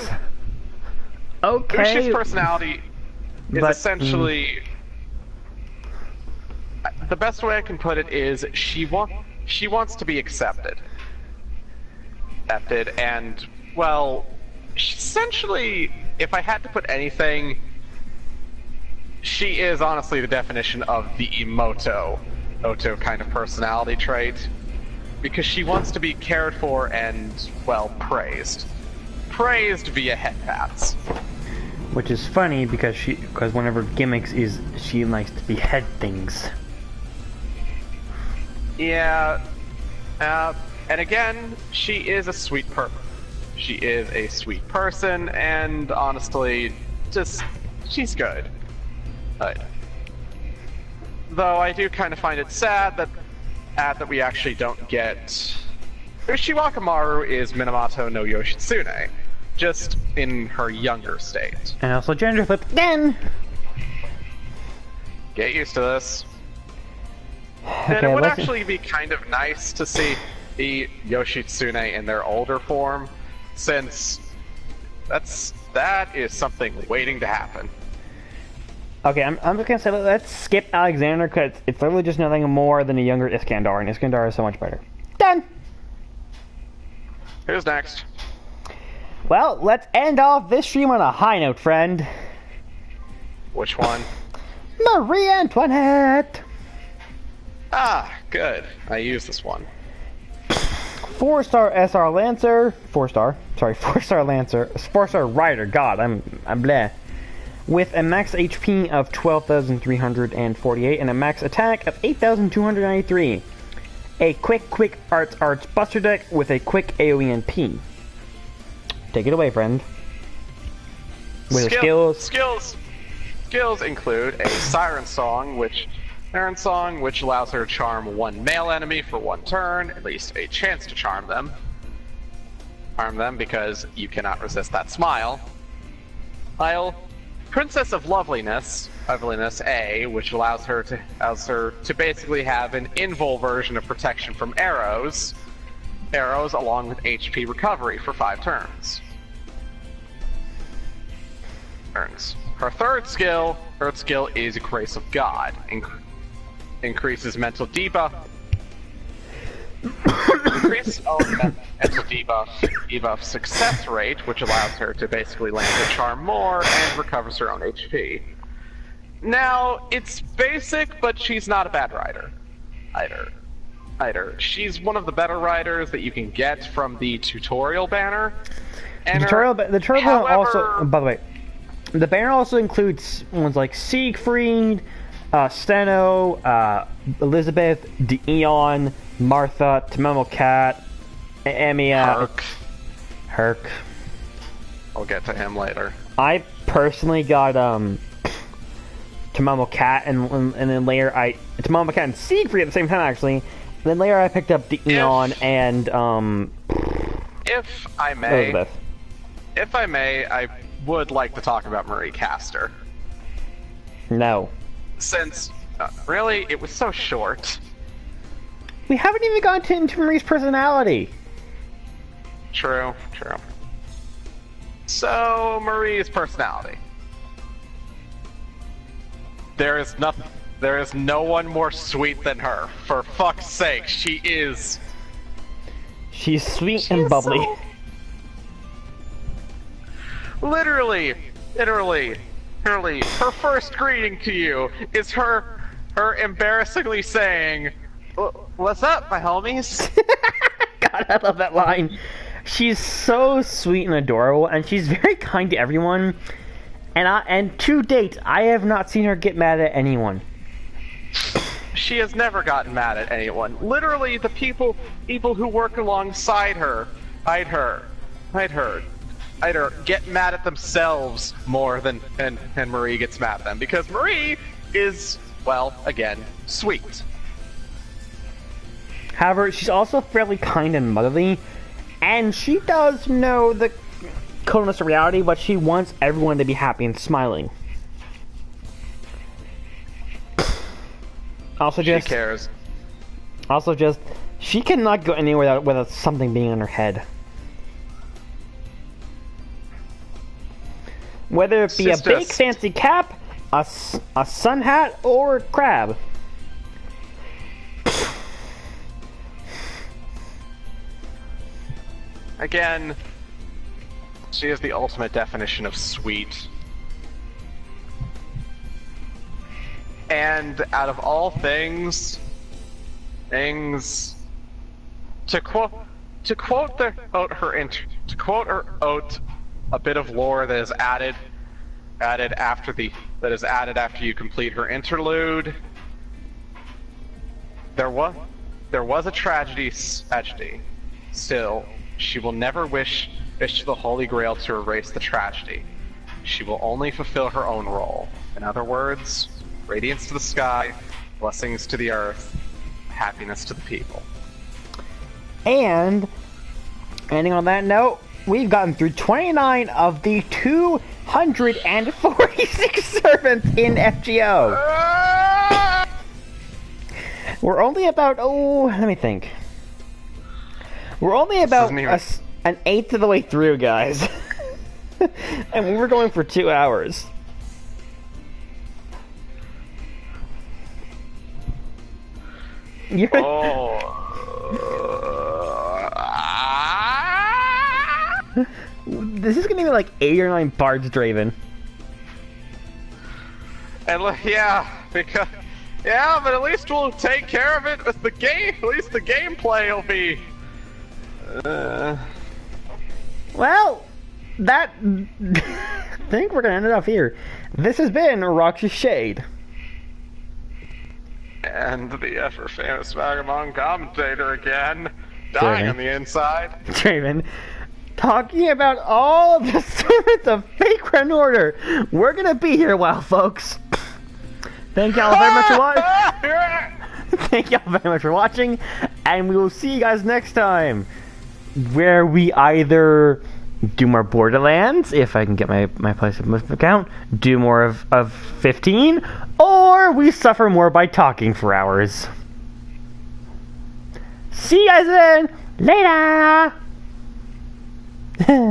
okay. Ushi's personality is essentially the best way I can put it is she wants to be accepted, and well, essentially, if I had to put anything, she is honestly the definition of the Oto kind of personality trait, because she wants to be cared for and, well, praised via head pats. Which is funny because one of her gimmicks is she likes to behead things. Yeah, and again, she is a sweet person, and honestly, she's good. Though I do kind of find it sad that we actually don't get... Ushiwakamaru is Minamoto no Yoshitsune, just in her younger state. And also gender flip again! Get used to this. And it would actually be kind of nice to see the Yoshitsune in their older form, since that is something waiting to happen. Okay, I'm just gonna say, let's skip Alexander, because it's literally just nothing more than a younger Iskandar, and Iskandar is so much better. Done! Who's next? Well, let's end off this stream on a high note, friend. Which one? Marie Antoinette! Ah, good. I use this one. 4-star SR Lancer. 4-star. Sorry, 4-star Lancer. 4-star Rider. God, I'm bleh. With a max HP of 12,348 and a max attack of 8,293. A quick arts buster deck with a quick AoE and P. Take it away, friend. With Skills include a Siren Song, which allows her to charm one male enemy for one turn, at least a chance to charm them. Charm them because you cannot resist that smile. Princess of Loveliness A, which allows her to basically have an invul version of protection from arrows along with HP recovery for 5 turns. Her third skill is Grace of God. Increases mental debuff. Increases mental debuff success rate, which allows her to basically land her charm more and recovers her own HP. Now, it's basic, but she's not a bad rider. She's one of the better riders that you can get from the tutorial banner. And the tutorial also, by the way, the banner also includes ones like Siegfried, Steno, Elizabeth, Eon, Martha, Tamamo Cat, Emiya, Herc. I'll get to him later. I personally got Tamamo Cat and then later Tamamo Cat and Siegfried at the same time actually. And then later I picked up the Eon and If I may, Elizabeth. I would like to talk about Marie Caster. No. Since really, it was so short. We haven't even gotten into Marie's personality. True. So, Marie's personality. There is no one more sweet than her. For fuck's sake, she's sweet and bubbly. So... Literally, her first greeting to you is her embarrassingly saying, "What's up, my homies?" God, I love that line. She's so sweet and adorable, and she's very kind to everyone. And to date, I have not seen her get mad at anyone. She has never gotten mad at anyone. Literally, the people who work alongside her, I'd heard, get mad at themselves more than Marie gets mad at them, because Marie is, well, again, sweet. However, she's also fairly kind and motherly, and she does know the coldness of reality, but she wants everyone to be happy and smiling. Also, She cares. Also, she cannot go anywhere without something being on her head. Whether it be a big fancy cap, a sun hat, or a crab. Again, she is the ultimate definition of sweet. And out of all things, to quote her a bit of lore that is added after you complete her interlude. There was a tragedy. Still, she will never wish the Holy Grail to erase the tragedy. She will only fulfill her own role. In other words, radiance to the sky, blessings to the earth, happiness to the people. And ending on that note, we've gotten through 29 of the 246 servants in FGO. We're only about, let me think. We're only about an eighth of the way through, guys. And we were going for 2 hours. This is gonna be like 8 or 9 parts, Draven. Yeah, because yeah, but at least we'll take care of it with the game. At least the gameplay will be. Well, that. I think we're gonna end it off here. This has been Roxy Shade. And the ever famous vagabond commentator again, dying on the inside. Draven, talking about all of the servants of Fate Grand Order. We're gonna be here a while, folks. Thank y'all very much for watching. Thank y'all very much for watching, and we will see you guys next time, where we either do more Borderlands, if I can get my PlayStation account, do more of 15, or we suffer more by talking for hours. See you guys then! Later!